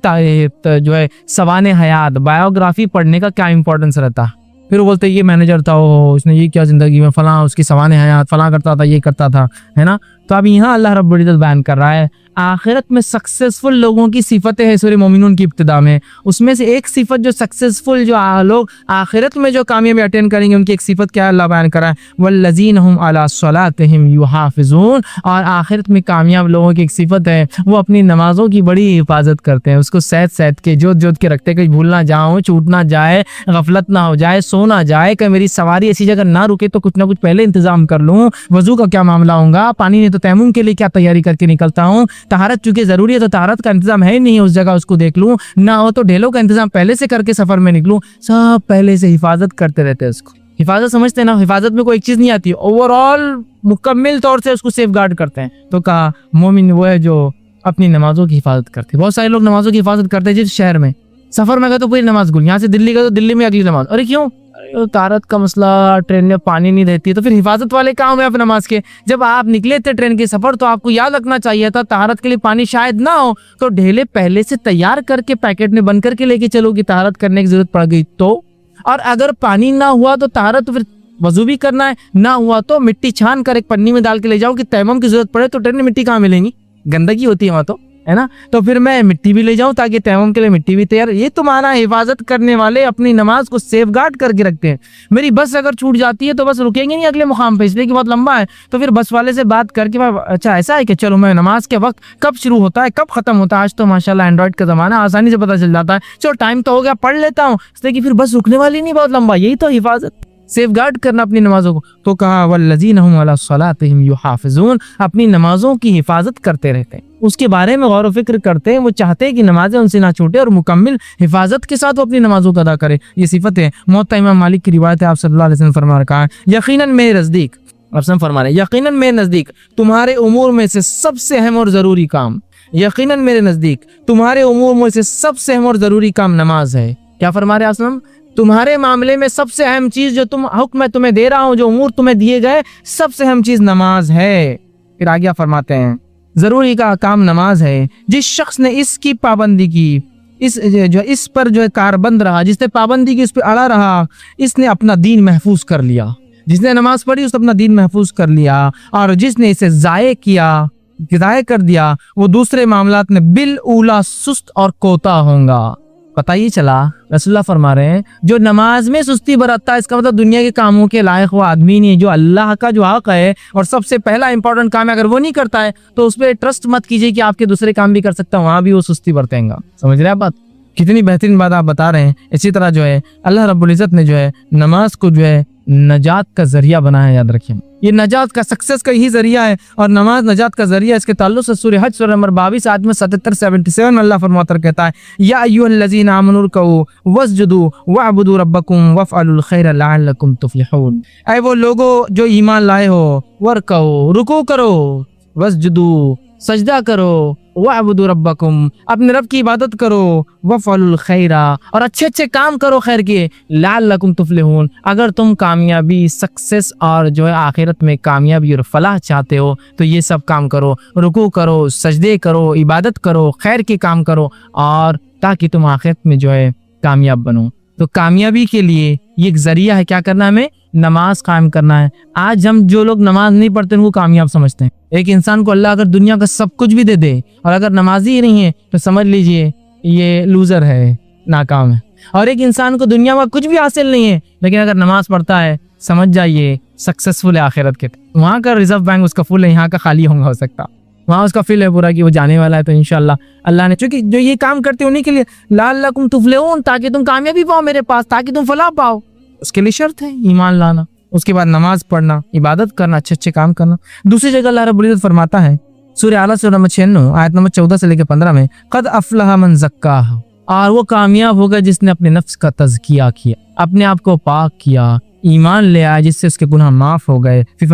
S1: जो है सवाने हयात बायोग्राफी पढ़ने का क्या इंपॉर्टेंस रहता है। फिर वो बोलते ये मैनेजर था, वो उसने ये क्या जिंदगी में फलां उसकी सवाने हयात फलां करता था, ये करता था, है ना। तो अब यहाँ अल्लाह रब्बुल इज़्ज़त बयान कर रहा है आखिरत में सक्सेसफुल लोगों की सिफतें हैं सूरह मोमिनून की इब्तिदा में। उसमें से एक सिफत जो सक्सेसफुल जो लोग आखिरत में जो कामयाबी अटेंड करेंगे उनकी एक सिफत क्या अल्लाह बयान कर रहा है वल्लज़ीना हुम अला सलातिहिम युहाफ़िज़ून, और आखिरत में कामयाब लोगों की एक सिफत है वो अपनी नमाजों की बड़ी हिफाजत करते हैं, उसको सहत के जोत के रखते, कहीं भूल ना जाओ, छूट ना जाए, गफलत ना हो जाए, सो ना जाए, कि मेरी सवारी ऐसी जगह ना रुके तो कुछ ना कुछ पहले इंतजाम कर लूँ, वजू का क्या मामला होगा, पानी नहीं तो तैमूम के लिए क्या तैयारी करके निकलता हूँ, तहारत चूंकि जरूरी है तो तहारत का इंतजाम है नहीं उस जगह उसको देख लूं, ना हो तो ढेलों का इंतजाम पहले से करके सफर में निकलूं। सब पहले से हिफाजत करते रहते हैं उसको। हिफाजत समझते हैं ना, हिफाजत में कोई एक चीज नहीं आती, ओवरऑल मुकम्मल तौर से उसको सेफ गार्ड करते हैं। तो कहा मोमिन वो है जो अपनी नमाजों की हिफाजत करते हैं। बहुत सारे लोग नमाजों की हिफाजत करते हैं, जिस शहर में सफर में गए तो पूरी नमाज गुल, यहाँ से दिल्ली गए तो दिल्ली में अगली नमाज, अरे क्यों, तारत का मसला, ट्रेन में पानी नहीं रहती है, तो फिर हिफाजत वाले काम है आप नमाज के। जब आप निकले थे ट्रेन के सफर तो आपको याद रखना चाहिए था तारत के लिए पानी शायद ना हो, तो ढेले पहले से तैयार करके पैकेट में बंद करके लेके चलो कि तारत करने की जरूरत पड़ गई तो। और अगर पानी ना हुआ तो तारत तो फिर वजू भी करना है, ना हुआ तो मिट्टी छान कर एक पन्नी में डाल के ले जाओ कि तैमम की जरूरत पड़े तो ट्रेन में मिट्टी कहाँ मिलेंगी, गंदगी होती है वहां तो। है ना। तो फिर मैं मिट्टी भी ले जाऊं ताकि तयम्मुम के लिए मिट्टी भी तैयार। ये तो माना हिफाजत करने वाले अपनी नमाज को सेफ गार्ड करके रखते हैं। मेरी बस अगर छूट जाती है तो बस रुकेंगे नहीं अगले मुकाम पे, इसलिए कि बहुत लंबा है। तो फिर बस वाले से बात करके अच्छा ऐसा है कि चलो मैं नमाज के वक्त कब शुरू होता है कब खत्म होता है, आज तो माशाल्लाह एंड्रॉइड का जमाना, आसानी से पता चल जाता है, चलो टाइम तो हो गया पढ़ लेता हूँ, इसलिए कि फिर बस रुकने वाली नहीं बहुत लंबा। यही तो हिफाजत, सेफ गार्ड करना अपनी नमाजों को। तो कहा वल्लज़ीना हुम अला सलातिहिम युहाफ़िज़ून, अपनी नमाजों की हिफाजत करते रहते हैं, उसके बारे में गौर व फिक्र करते हैं। वो चाहते हैं कि नमाजें उनसे ना छूटे और मुकम्मिल हिफाजत के साथ वो अपनी नमाजों को अदा करे। ये सिफत है। मुअत्ता इमाम मालिक की रिवायत है, आप सल्लल्लाहु अलैहि वसल्लम फरमा रखा है यकीनन मेरे नज़दीक, आप फरमा रहे हैं यकीनन मेरे नज़दीक तुम्हारे उमूर में से सबसे अहम और ज़रूरी काम, यकीनन मेरे नज़दीक तुम्हारे उमूर में से सबसे अहम और ज़रूरी काम नमाज है। क्या फरमा रहे हैं? तुम्हारे मामले में सबसे अहम चीज जो तुम हुक्म मैं तुम्हें दे रहा हूँ, जो उमूर तुम्हें दिए गए, सबसे अहम चीज नमाज है। फिर आगे फरमाते हैं जरूरी का काम नमाज है। जिस शख्स ने इसकी पाबंदी की, इस पर जो है कारबंद रहा, जिसने पाबंदी की इस पर अड़ा रहा, इसने अपना दीन महफूज कर लिया। जिसने नमाज पढ़ी उसने अपना दीन महफूज कर लिया, और जिसने इसे ज़ाये किया, ज़ाये कर दिया, वो दूसरे मामलात में बिल उला सुस्त और कोता होगा। पता ही चला रसूलुल्लाह फरमा रहे हैं जो नमाज में सुस्ती बरतता है, इसका मतलब दुनिया के कामों के लायक वो आदमी नहीं है। जो अल्लाह का जो हक है और सबसे पहला इंपॉर्टेंट काम है, अगर वो नहीं करता है तो उस पर ट्रस्ट मत कीजिए कि आपके दूसरे काम भी कर सकता है, वहां भी वो सुस्ती बरतेगा। समझ रहे हैं बात? कितनी बेहतरीन बात आप बता रहे हैं। इसी तरह जो है अल्लाह रब्बुल इज्जत ने जो है नमाज को जो है नजात का जरिया बनाया। याद रखिए ये नजात का, सक्सेस का ही जरिया है, और नमाज नजात का जरिया। इसके ताल्लुक से सूरह हज सूरह नंबर 22 आयत में 77 में अल्लाह फरमाता कहता है या अय्युहल्लज़ीना आमनू रुकू वस्जुदू वअबुदू रब्बकुम वफ़अलुल खैर लअल्लकुम तुफ्लिहून। ऐ वो लोगो जो ईमान लाए हो, वरकऊ रुकू करो, वस्जुदू सजदा करो, वअबुदू रब्बकुम अपने रब की इबादत करो, वफ़अलुल खैरा और अच्छे अच्छे काम करो खैर के, लअल्लकुम तुफ्लिहून अगर तुम कामयाबी, सक्सेस और जो है आखिरत में कामयाबी और फलाह चाहते हो तो ये सब काम करो। रुकू करो, सजदे करो, इबादत करो, खैर के काम करो, और ताकि तुम आखिरत में जो है कामयाब बनो। तो कामयाबी के लिए ये एक जरिया है। क्या करना है? हमें नमाज कायम करना है। आज हम जो लोग नमाज नहीं पढ़ते उनको कामयाब समझते हैं। एक इंसान को अल्लाह अगर दुनिया का सब कुछ भी दे दे और अगर नमाजी ही नहीं है तो समझ लीजिए ये लूजर है, नाकाम है। और एक इंसान को दुनिया में कुछ भी हासिल नहीं है लेकिन अगर नमाज पढ़ता है, समझ जाइए सक्सेसफुल है आखिरत के। वहाँ का रिजर्व बैंक उसका फुल है, यहाँ का खाली होगा हो सकता। वहाँ उसका फील है पूरा कि वो जाने वाला है। तो इंशाल्लाह अल्लाह ने, चूंकि जो ये काम करते उन्हीं के लिए, लअल्लकुम तुफ्लिहून ताकि तुम कामयाबी पाओ मेरे पास, ताकि तुम फलाह पाओ, उसके लिए शर्त है ईमान लाना, उसके बाद नमाज पढ़ना, इबादत करना, अच्छे अच्छे काम करना। दूसरी जगह अल्लाह रब्बुल इज्जत फरमाता है सूरह आला सूरह नंबर 96 आयत नंबर 14 से लेकर 15 में क़द अफ़लह मन ज़क्काहा, और वो कामयाब होगा जिसने अपने नफ्स का तज़किया किया, अपने आप को पाक किया, ईमान ले आया जिससे उसके गुनाह माफ हो गए। फिर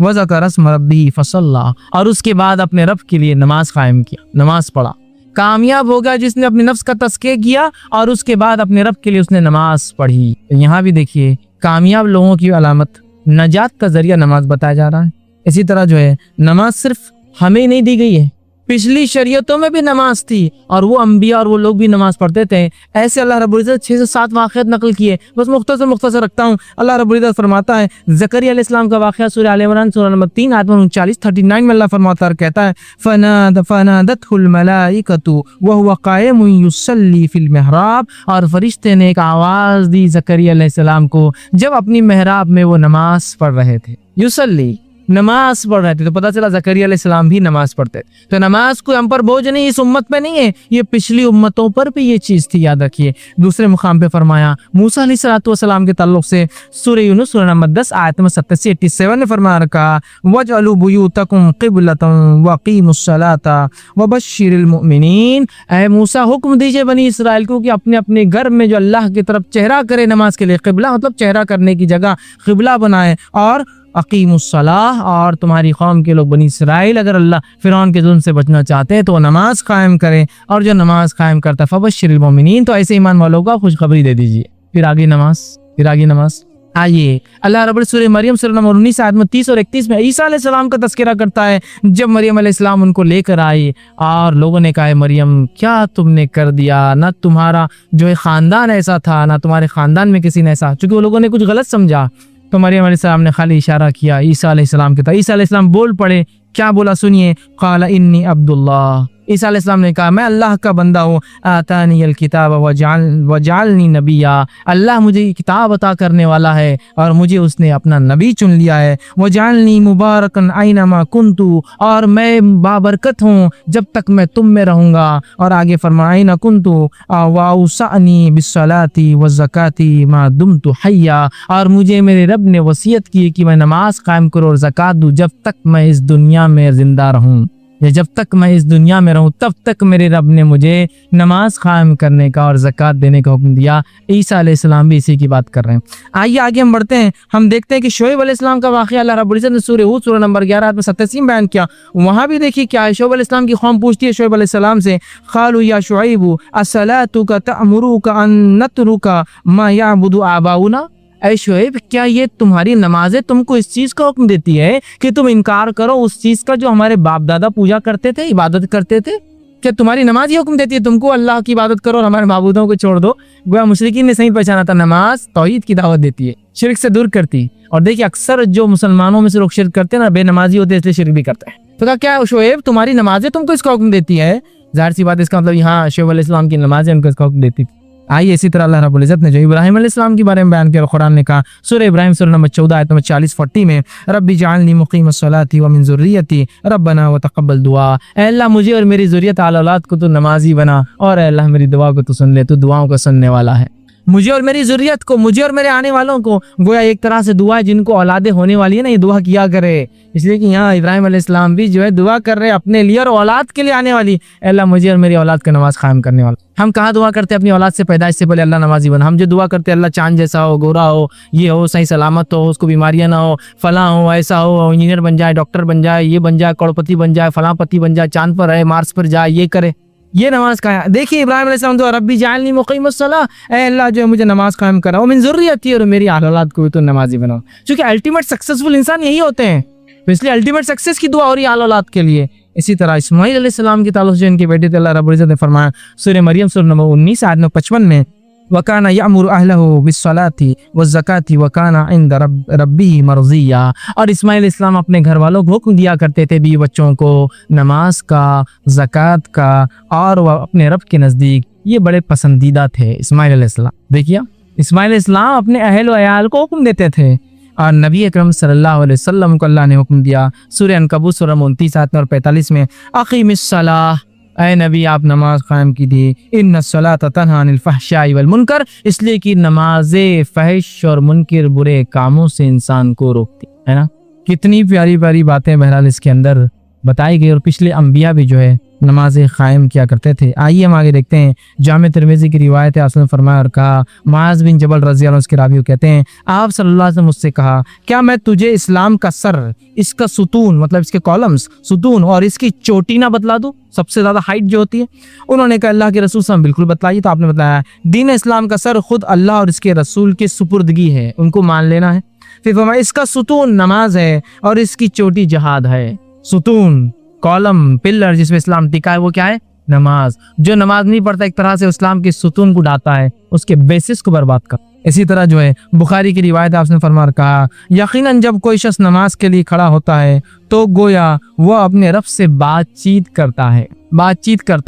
S1: वज़करा अस्म रब्बिही फसल्ला, और उसके बाद अपने रब के लिए नमाज कायम किया, नमाज पढ़ा। कामयाब होगा जिसने अपने नफ्स का तज़किया किया और उसके बाद अपने रब के लिए उसने नमाज पढ़ी। यहाँ भी देखिए कामयाब लोगों की अलामत नजात का जरिया नमाज बताया जा रहा है। इसी तरह जो है नमाज सिर्फ हमें नहीं दी गई है, पिछली शरीयतों में भी नमाज थी और वो अंबिया और वो लोग भी नमाज पढ़ते थे। ऐसे अल्लाह रब्बुल इज्जत 6 से 7 वाक़यात नकल किए, बस मुख्तसर रखता हूँ। अल्लाह रब्बुल इज्जत फरमाता है ज़करिया अलैहिस्सलाम का वाक़या सूरह आल इमरान सूरह नंबर 3 आयत 39 में अल्लाह फरमाता है कहता है फनादतहुल मलाइकतु व हुवा क़ाइमुन युसल्ली फिल मिहराब, और फरिश्ते ने एक आवाज़ दी ज़करिया अलैहिस्सलाम को जब अपनी मेहराब में वो नमाज पढ़ रहे थे। युसल्ली नमाज पढ़ रहे थे, तो पता चला ज़करिया अलैहिस्सलाम भी नमाज पढ़ते। तो नमाज कोई हम पर बोझ नहीं, इस उम्मत पे नहीं है, ये पिछली उम्मतों पर भी ये चीज़ थी, याद रखिए। दूसरे मुकाम पे फरमाया मूसा अलैहिस्सलाम के ताल्लुक से सूरह यूनुस सूरह नंबर 10 आयत में 87 ने फरमाया रखा वजअलू बुयूतकुम क़िबलतन वक़ीमुस्सलाता वबश्शिरिल मुमिनीन। ऐ मूसा हुक्म दीजिए बनी इसराइल को कि अपने अपने घर में जो अल्लाह की तरफ चेहरा करे नमाज के लिए, क़िबला मतलब चेहरा करने की जगह क़िबला बनाए, और अकीमुस्सलाह, और तुम्हारी कौम के लोग बनी इसराइल अगर अल्लाह फिरौन के जुल्म से बचना चाहते हैं तो नमाज कायम करें, और जो नमाज कायम करता है फबश्शिरिल मोमिनीन, तो ऐसे ईमान वालों को खुशखबरी दे दीजिए। फिर आगे नमाज आइए अल्लाह रब्बुल सूरह मरियम सूरह नंबर 19 आयत में 30 और 31 में ईसा अलैहिस्सलाम का तज़किरा करता है। जब मरियम अलैहिस्सलाम उनको लेकर आई और लोगों ने कहा मरियम क्या तुमने कर दिया, ना तुम्हारा जो है ख़ानदान ऐसा था, ना तुम्हारे ख़ानदान में किसी ने ऐसा, चूँकि वो लोगों ने कुछ गलत समझा। तो मरियम अलैहिस्सलाम ने खाली इशारा किया ईसा अलैहिस्सलाम के तरफ। ईसा अलैहिस्सलाम बोल पड़े, क्या बोला सुनिए, क़ाला इन्नी अब्दुल्लाह, ईसा अलैहिस्सलाम ने कहा मैं अल्लाह का बंदा हूँ, आतानी अल किताब वजालनी नबिया, अल्लाह मुझे किताब अता करने वाला है और मुझे उसने अपना नबी चुन लिया है। वजालनी मुबारकन आइनमा कुंतु, और मैं बाबरकत हूँ जब तक मैं तुम में रहूँगा। और आगे फरमाया न कुंतु वाउसानी बिस्सलाती वज़काती मा दुमतु हय्या, और मुझे मेरे रब ने वसीयत की कि मैं नमाज कायम करूँ और ज़कात दूँ जब तक मैं इस दुनिया में जिंदा रहूँ, या जब तक मैं इस दुनिया में रहूं तब तक मेरे रब ने मुझे नमाज कायम करने का और ज़कात देने का हुक्म दिया। ईसा अलैहिस्सलाम भी इसी की बात कर रहे हैं। आइए आगे हम बढ़ते हैं, हम देखते हैं कि शोएब अलैहिस्सलाम का वाक़या अल्लाह रब्बुल इज़्ज़त ने सूरह हूद सूरह नंबर 11 आयत में 87 में बयान किया। वहाँ भी देखिए क्या है, शोएब अलैहिस्सलाम की कौम पूछती है शोएब अलैहिस्सलाम से, क़ालू या शुऐब अस्सलातुका तअमुरुका अन नतरुका मा यअबुदु आबाउना, ऐ शुएब क्या ये तुम्हारी नमाजें तुमको इस चीज का हुक्म देती है कि तुम इनकार करो उस चीज का जो हमारे बाप दादा पूजा करते थे, इबादत करते थे? क्या तुम्हारी नमाज ये हुक्म देती है तुमको अल्लाह की इबादत करो और हमारे माबूदों को छोड़ दो? गोया मुशरिकीन ने सही पहचाना था, नमाज तौहीद की दावत देती है, शिर्क से दूर करती। और देखिए अक्सर जो मुसलमानों में से लोग शिर्क करते हैं ना, बेनमाजी होते हैं इसलिए शिर्क भी करते हैं। तो कहा क्या शुएब तुम्हारी नमाजें तुमको इसका हुक्म देती है? जाहिर सी बात इसका मतलब यहाँ शोएब अलैहिस्सलाम की नमाजें उनको इसका हुक्म देती थी। आइए इसी तरह अल्लाह रब्बुल इज़्ज़त ने जो इब्राहिम अलैहिस्सलाम के बारे में बयान किया, कुरान ने कहा सूरह इब्राहिम सूरह नंबर 14 आयत नंबर 40-40 में, रब्बी जअलनी मुक़ीमस्सलाती व मिन ज़ुर्रियती रब्बना व तक़ब्बल दुआ, ऐ अल्लाह मुझे और मेरी ज़ुर्रियत आल औलाद को तू नमाजी बना और ऐ अल्लाह मेरी दुआ को तू सुन ले, तू दुआओं को सुनने वाला है। मुझे और मेरी ज़ुर्रियत को, मुझे और मेरे आने वालों को, गोया एक तरह से दुआ है जिनको औलादे होने वाली है ना, ये दुआ किया करे। इसलिए कि यहाँ इब्राहिम अलैहिस्सलाम भी जो है दुआ कर रहे हैं अपने लिए और औलाद के लिए आने वाली, अल्लाह मुझे और मेरी औलाद का नमाज कायम करने वाला। हम कहाँ दुआ करते हैं अपनी औलाद से पैदाइश से पहले अल्लाह नमाजी बना। हम जो दुआ करते हैं अल्लाह चांद जैसा हो, गोरा हो, ये हो, सही सलामत हो, उसको बीमारियां ना हो, फला हो, ऐसा हो, इंजीनियर बन जाए, डॉक्टर बन जाए, ये बन जाए, करोड़पति बन जाए, फलापति बन जाए, चांद पर रहे, मार्स पर जाए, ये करे, ये नमाज का है। देखिए इब्राहिम अलैहिस्सलाम तो रब्बी जअलनी मुक़ीमस्सलाह, ऐ अल्लाह जो है मुझे नमाज कायम करा, और मिन ज़ुर्रियती और मेरी औलाद को भी तो नमाजी बनाओ। क्योंकि अल्टीमेट सक्सेसफुल इंसान यही होते हैं, तो इसलिए अल्टीमेट सक्सेस की दुआ हो रही है औलाद के लिए। इसी तरह इस्माइल अलैहिस्सलाम के ताल्लुक जो इनके बेटे थे, अल्लाह रब्बुल इज़्ज़त ने फरमाया सूरह मरियम सूरह नंबर 19 आयत नंबर 55 में, वकाना यअमुरु अहलहु बिस्सलाती वज़्ज़काती वकाना इंद रब्बिही मर्ज़िया, और इस्माइल इस्लाम अपने घर वालों को हुक्म दिया करते थे बीवी बच्चों को नमाज का, ज़कात का, और वह अपने रब के नज़दीक ये बड़े पसंदीदा थे इस्माइल अलैहिस्सलाम। देखिए इस्माइल इस्लाम अपने अहल व अयाल को हुक्म देते थे, और नबी अकरम सल्लल्लाहु अलैहि वसल्लम को अल्लाह ने हुक्म दिया सूरह अनकबूत सूरह 29 आयत नंबर 45 में, अक़ीमिस्सलाह, ऐ नबी आप नमाज कायम कीजिए, इन्नस्सलाता तन्हा अनिल फ़हशाई वल मुनकर, इसलिए कि नमाज़े फ़हश और मुनकर बुरे कामों से इंसान को रोकती है ना। कितनी प्यारी प्यारी बातें बहरहाल इसके अंदर बताई गई, और पिछले अंबिया भी जो है नमाज़ें कायम किया करते थे। आइए हम आगे देखते हैं, जामे तिरमिज़ी की रिवायत है, आपने फरमाया और कहा, मुआज़ बिन जबल रज़ी अल्लाह उसके रावी कहते हैं आप सल्लल्लाहु अलैहि वसल्लम मुझसे कहा, क्या मैं तुझे इस्लाम का सर, इसका सुतून मतलब इसके कॉलम्स, सुतून और इसकी चोटी ना बतला दूं, सबसे ज्यादा हाइट जो होती है? उन्होंने कहा अल्लाह के रसूल सल्लल्लाहु अलैहि वसल्लम बिल्कुल बतलाइए। तो आपने बताया दीन इस्लाम का सर खुद अल्लाह और इसके रसूल के सुपुर्दगी है, उनको मान लेना है। फिर फरमाया इसका सुतून नमाज है और इसकी चोटी जिहाद है। सुतून, कॉलम, पिलर जिसमें इस्लाम टिका है वो क्या है? नमाज। जो नमाज नहीं पढ़ता एक तरह से इस्लाम के सुतून को उड़ाता है, उसके बेसिस को बर्बाद कर। इसी तरह जो है बुखारी की रिवायत आपने फरमाया कहा, यकीनन जब कोई शख्स नमाज के लिए खड़ा होता है तो गोया वह अपने रब से बातचीत करता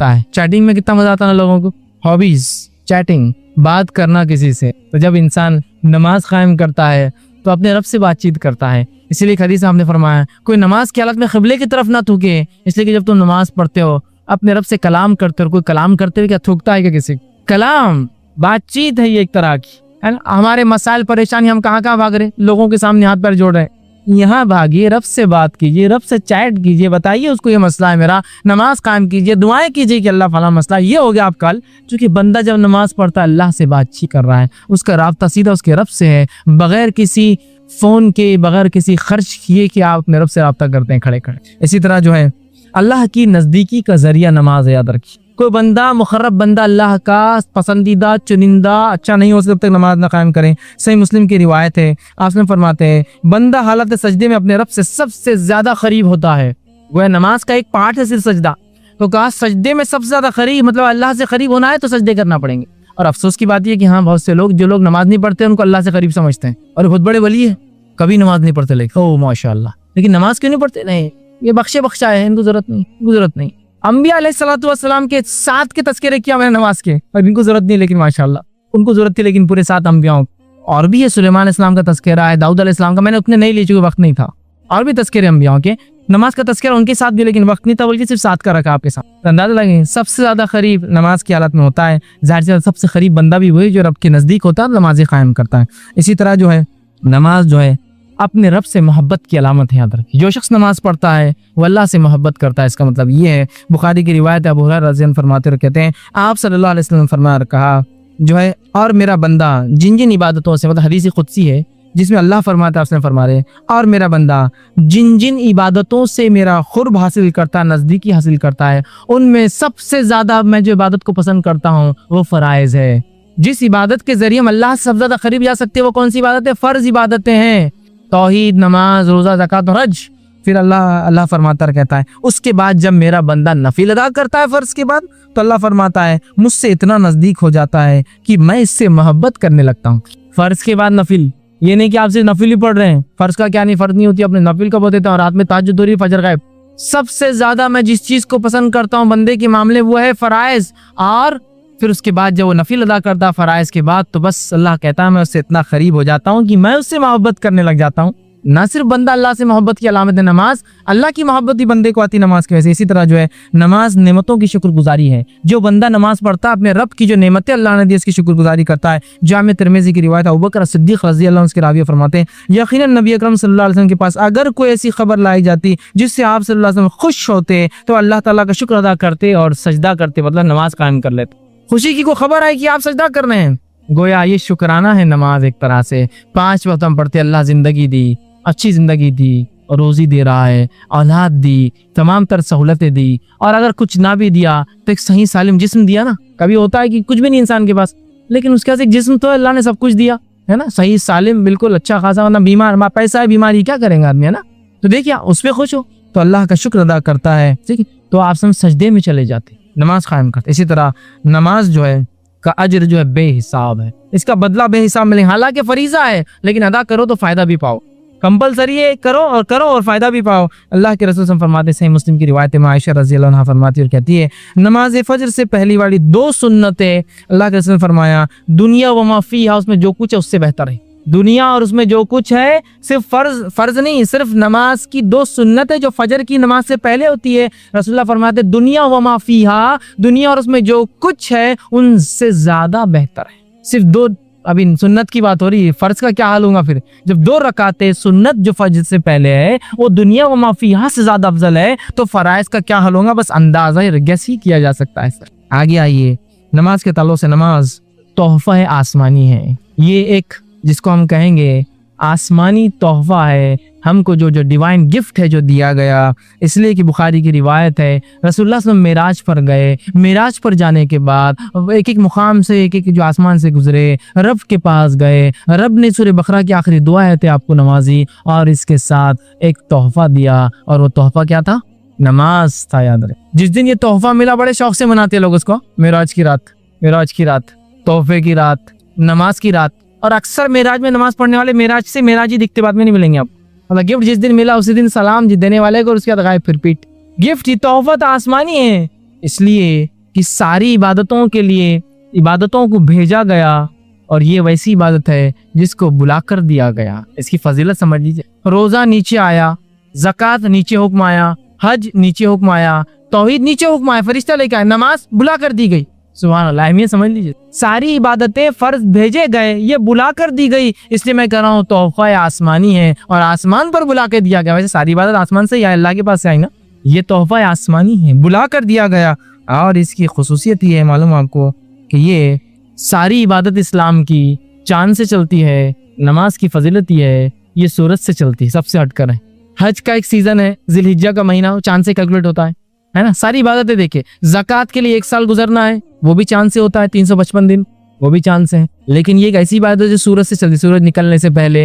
S1: है। चैटिंग में कितना मजा आता है ना लोगों को, हॉबीज, चैटिंग, बात करना किसी से। तो जब इंसान नमाज कायम करता है तो अपने रब से बातचीत करता है। इसीलिए हदीस में आपने फरमाया कोई नमाज की हालत में क़िबले की तरफ ना थूके, इसलिए कि जब तुम नमाज पढ़ते हो अपने रब से कलाम करते हो। कोई कलाम करते हुए क्या थूकता है क्या किसी? कलाम, बातचीत है ये एक तरह की, है ना। हमारे मसाइल परेशानी हम कहाँ कहाँ भाग रहे, लोगों के सामने हाथ पैर जोड़ रहे हैं। यहाँ भागिए, रब से बात कीजिए, रब से चैट कीजिए, बताइए उसको ये मसला है मेरा, नमाज कायम कीजिए, दुआएं कीजिए कि अल्लाह फला मसला ये हो गया आपका हल। क्योंकि बंदा जब नमाज पढ़ता है अल्लाह से बातचीत कर रहा है, उसका राब्ता सीधा उसके रब से है, बगैर किसी फोन के, बगैर किसी खर्च किए कि आप अपने रब से राब्ता करते हैं खड़े खड़े। इसी तरह जो है अल्लाह की नज़दीकी का जरिया नमाज, याद रखिए। कोई बंदा मुखर्रब बंदा अल्लाह का पसंदीदा चुनिंदा अच्छा नहीं हो जब तक नमाज ना कायम करें। सही मुस्लिम की रिवायत है, आपने फरमाते हैं बंदा हालत सजदे में अपने रब से सबसे ज्यादा करीब होता है। वह नमाज का एक पार्ट है सिर्फ सजदा, तो कहा सजदे में सबसे ज्यादा करीब मतलब अल्लाह से करीब होना है तो सजदे करना पड़ेंगे। और अफसोस की बात यह कि हाँ बहुत से लोग जो लोग नमाज नहीं पढ़ते उनको अल्लाह से करीब समझते हैं, और बहुत बड़े वली है, कभी नमाज नहीं पढ़ते लेकिन ओ माशाअल्लाह, लेकिन नमाज क्यों नहीं पढ़ते? नहीं, ये बख्शा है, इनको जरूरत नहीं। अंबिया अलैहिस्सलातु वस्सलाम के 7 के तस्करे किया मैंने नमाज के, और इनको जरूरत नहीं, लेकिन माशाल्लाह उनको जरूरत थी, लेकिन पूरे 7 अंबियाओं। और भी है सुलेमान इस्लाम का तस्करा है, दाऊद अलैहिस्सलाम का, मैंने उतने नहीं ले, चुके वक्त नहीं था। और भी तस्करे अंबियाओं के, नमाज का तस्करा उनके साथ भी, लेकिन वक्त नहीं था, बल्कि सिर्फ 7 का रखा आपके साथ। तो अंदाजा लगे सबसे ज्यादा करीब नमाज की हालत में होता है, जाहिर सी सबसे करीब बंदा भी वही जो रब के नजदीक होता है, नमाजें कायम करता है। इसी तरह जो है नमाज जो है अपने रब से मोहब्बत की अलामत है, याद रखिए। जो शख्स नमाज पढ़ता है वो अल्लाह से मोहब्बत करता है, इसका मतलब ये है। बुखारी की रिवायत है, अबू हुरैरा रज़ी अल्लाह फरमाते और कहते हैं आप सल्लल्लाहु अलैहि वसल्लम फरमाया कहा जो है, और मेरा बंदा जिन जिन इबादतों से, मतलब हदीस कुदसी है जिसमें अल्लाह फरमाता है, उसने फरमा रहे, और मेरा बंदा जिन जिन इबादतों से मेरा खुर्ब हासिल करता है, नज़दीकी हासिल करता है, उनमें सबसे ज़्यादा मैं जो इबादत को पसंद करता हूँ वो फ़राइज़ है। जिस इबादत के ज़रिए हम अल्लाह से सबसे ज़्यादा करीब जा सकते हैं वो कौन सी इबादत है? फ़र्ज़ इबादतें हैं, तौहीद, नमाज, रोज़ा, ज़कात और हज। फिर अल्लाह फरमाता कहता है उसके बाद जब मेरा बंदा नफिल अदा करता है फ़र्ज़ के बाद, तो अल्लाह फरमाता है मुझसे इतना नज़दीक हो जाता है कि मैं इससे मोहब्बत करने लगता हूँ। फ़र्ज़ के बाद नफिल, ये नहीं कि आप सिर्फ नफिल ही पढ़ रहे हैं, फर्ज का क्या नहीं, फर्ज नहीं होती, अपने नफिल का बोलते हैं, रात में तहज्जुद हो रही, फजर गायब। सबसे ज्यादा मैं जिस चीज को पसंद करता हूँ बंदे के मामले वो है फराइज, और फिर उसके बाद जब वो नफिल अदा करता है फराइज के बाद, तो बस अल्लाह कहता है मैं उससे इतना करीब हो जाता हूँ कि मैं उससे मोहब्बत करने लग जाता हूँ। ना सिर्फ बंदा अल्लाह से मोहब्बत की अलामत है नमाज, अल्लाह की मोहब्बत ही बंदे को आती नमाज की वजह से। इसी तरह जो है नमाज नेमतों की शुक्रगुजारी है। जो बंदा नमाज पढ़ता है अपने रब की जो नेमतें अल्लाह ने दी इसकी शुक्रगुजारी करता है। जामे तिरमिज़ी की रिवायत अबू बकर सिद्दीक़ रज़ी अल्लाह उसके रावी फरमाते हैं यकीनन नबी अकरम सल्लल्लाहु अलैहि वसल्लम के पास अगर कोई ऐसी खबर लाई जाती जिससे आप सल्लल्लाहु अलैहि वसल्लम खुश होते तो अल्लाह ताला का शुक्र अदा करते और सजदा करते, मतलब नमाज कायम कर लेते। खुशी की कोई खबर आई कि आप सजदा कर रहे हैं, गोया ये शुक्राना है नमाज एक तरह से। 5 वक्त हम पढ़ते, अल्लाह जिंदगी दी, अच्छी जिंदगी दी, और रोजी दे रहा है, औलाद दी, तमाम तर सहूलतें दी, और अगर कुछ ना भी दिया तो एक सही सालिम जिस्म दिया ना। कभी होता है कि कुछ भी नहीं इंसान के पास, लेकिन उसके पास एक जिस्म तो अल्लाह ने सब कुछ दिया है ना, सही सालिम बिल्कुल अच्छा खासा, वरना बीमार, पैसा है बीमारी क्या करेंगे आदमी, है ना। तो देखिए उस पर खुश हो तो अल्लाह का शुक्र अदा करता है, ठीक है, तो आप सब सजदे में चले जाते, नमाज कायम करते। इसी तरह नमाज जो है का अजर जो है बेहिसाब है, इसका बदला बेहिसाब मिले। हालांकि फरीजा है लेकिन अदा करो तो फायदा भी पाओ, कंपलसरी है, करो और फायदा भी पाओ। अल्लाह के रसूल फरमाते, सही मुस्लिम की रिवायत में आयशा रज़ी अल्लाह अन्हा फरमाती और कहती है नमाज फजर से पहली वाली 2 सुन्नतें अल्लाह के रसूल फरमाया दुनिया व मा फीहा, उसमें जो कुछ है उससे बेहतर है। दुनिया और उसमें जो कुछ है, सिर्फ फर्ज नहीं, सिर्फ नमाज की 2 सुन्नतें जो फजर की नमाज से पहले होती है, रसूलुल्लाह फरमाते दुनिया व मा फीहा, दुनिया और उसमें जो कुछ है उनसे ज्यादा बेहतर है। सिर्फ 2, अभी सुन्नत की बात हो रही है, फर्ज का क्या हाल होगा फिर जब 2 रकातें सुन्नत जो फजर से पहले है वो दुनिया व मा फीहा से ज्यादा अफजल है, तो फराइज का क्या हाल होगा बस अंदाजा गेस ही किया जा सकता है। आगे आइए, नमाज के ताल्लुक से नमाज तोहफा है, आसमानी है। ये एक जिसको हम कहेंगे आसमानी तोहफा है, हमको जो डिवाइन गिफ्ट है जो दिया गया। इसलिए कि बुखारी की रिवायत है रसूलुल्लाह सल्लल्लाहु अलैहि वसल्लम मेराज पर गए, मेराज पर जाने के बाद एक एक मुकाम से, एक एक जो आसमान से गुजरे, रब के पास गए, रब ने सूरह बकरा की आखिरी दुआ है थे आपको नमाजी, और इसके साथ एक तोहफा दिया, और वो तोहफा क्या था? नमाज था। याद रहे, जिस दिन ये तोहफा मिला बड़े शौक से मनाते लोग उसको, मेराज की रात, तोहफे की रात, नमाज की रात। और अक्सर मेराज में नमाज पढ़ने वाले मेराज से मेराज ही दिखते, बाद में नहीं मिलेंगे आप। मतलब गिफ्ट जिस दिन मिला उसी दिन सलाम जी देने वाले को, और उसके बाद गायब, फिर पीट। गिफ्ट ही तोहफा तो आसमानी है, इसलिए कि सारी इबादतों के लिए इबादतों को भेजा गया, और ये वैसी इबादत है जिसको बुलाकर दिया गया। इसकी फजीलत समझ लीजिए। रोजा नीचे आया, ज़कात नीचे हुक्म आया, हज नीचे हुक्म आया, तौहीद नीचे हुक्म आया, फरिश्ता लेकर आया, नमाज बुला कर दी गई। सुभान अल्लाह, अहमियत समझ लीजिए। सारी इबादतें फर्ज भेजे गए, ये बुला कर दी गई, इसलिए मैं कह रहा हूँ तोहफा आसमानी है, और आसमान पर बुला कर दिया गया। वैसे सारी इबादत आसमान से ही अल्लाह के पास से आई ना, ये तोहफा आसमानी है, बुला कर दिया गया। और इसकी खुसूसियत ये है मालूम आपको कि ये सारी इबादत इस्लाम की चांद से चलती है, नमाज की फजीलत ये है ये सूरज से चलती है, सबसे हटकर है। हज का एक सीजन है, जिलहिज्जा का महीना, चांद से कैलकुलेट होता है ना। सारी इबादतें देखे, ज़कात के लिए 1 साल गुजरना है, वो भी चांद से होता है, 355 दिन, वो भी चांद से है। लेकिन ये एक ऐसी इबादत है जो सूरज से चलती, सूरज निकलने से पहले,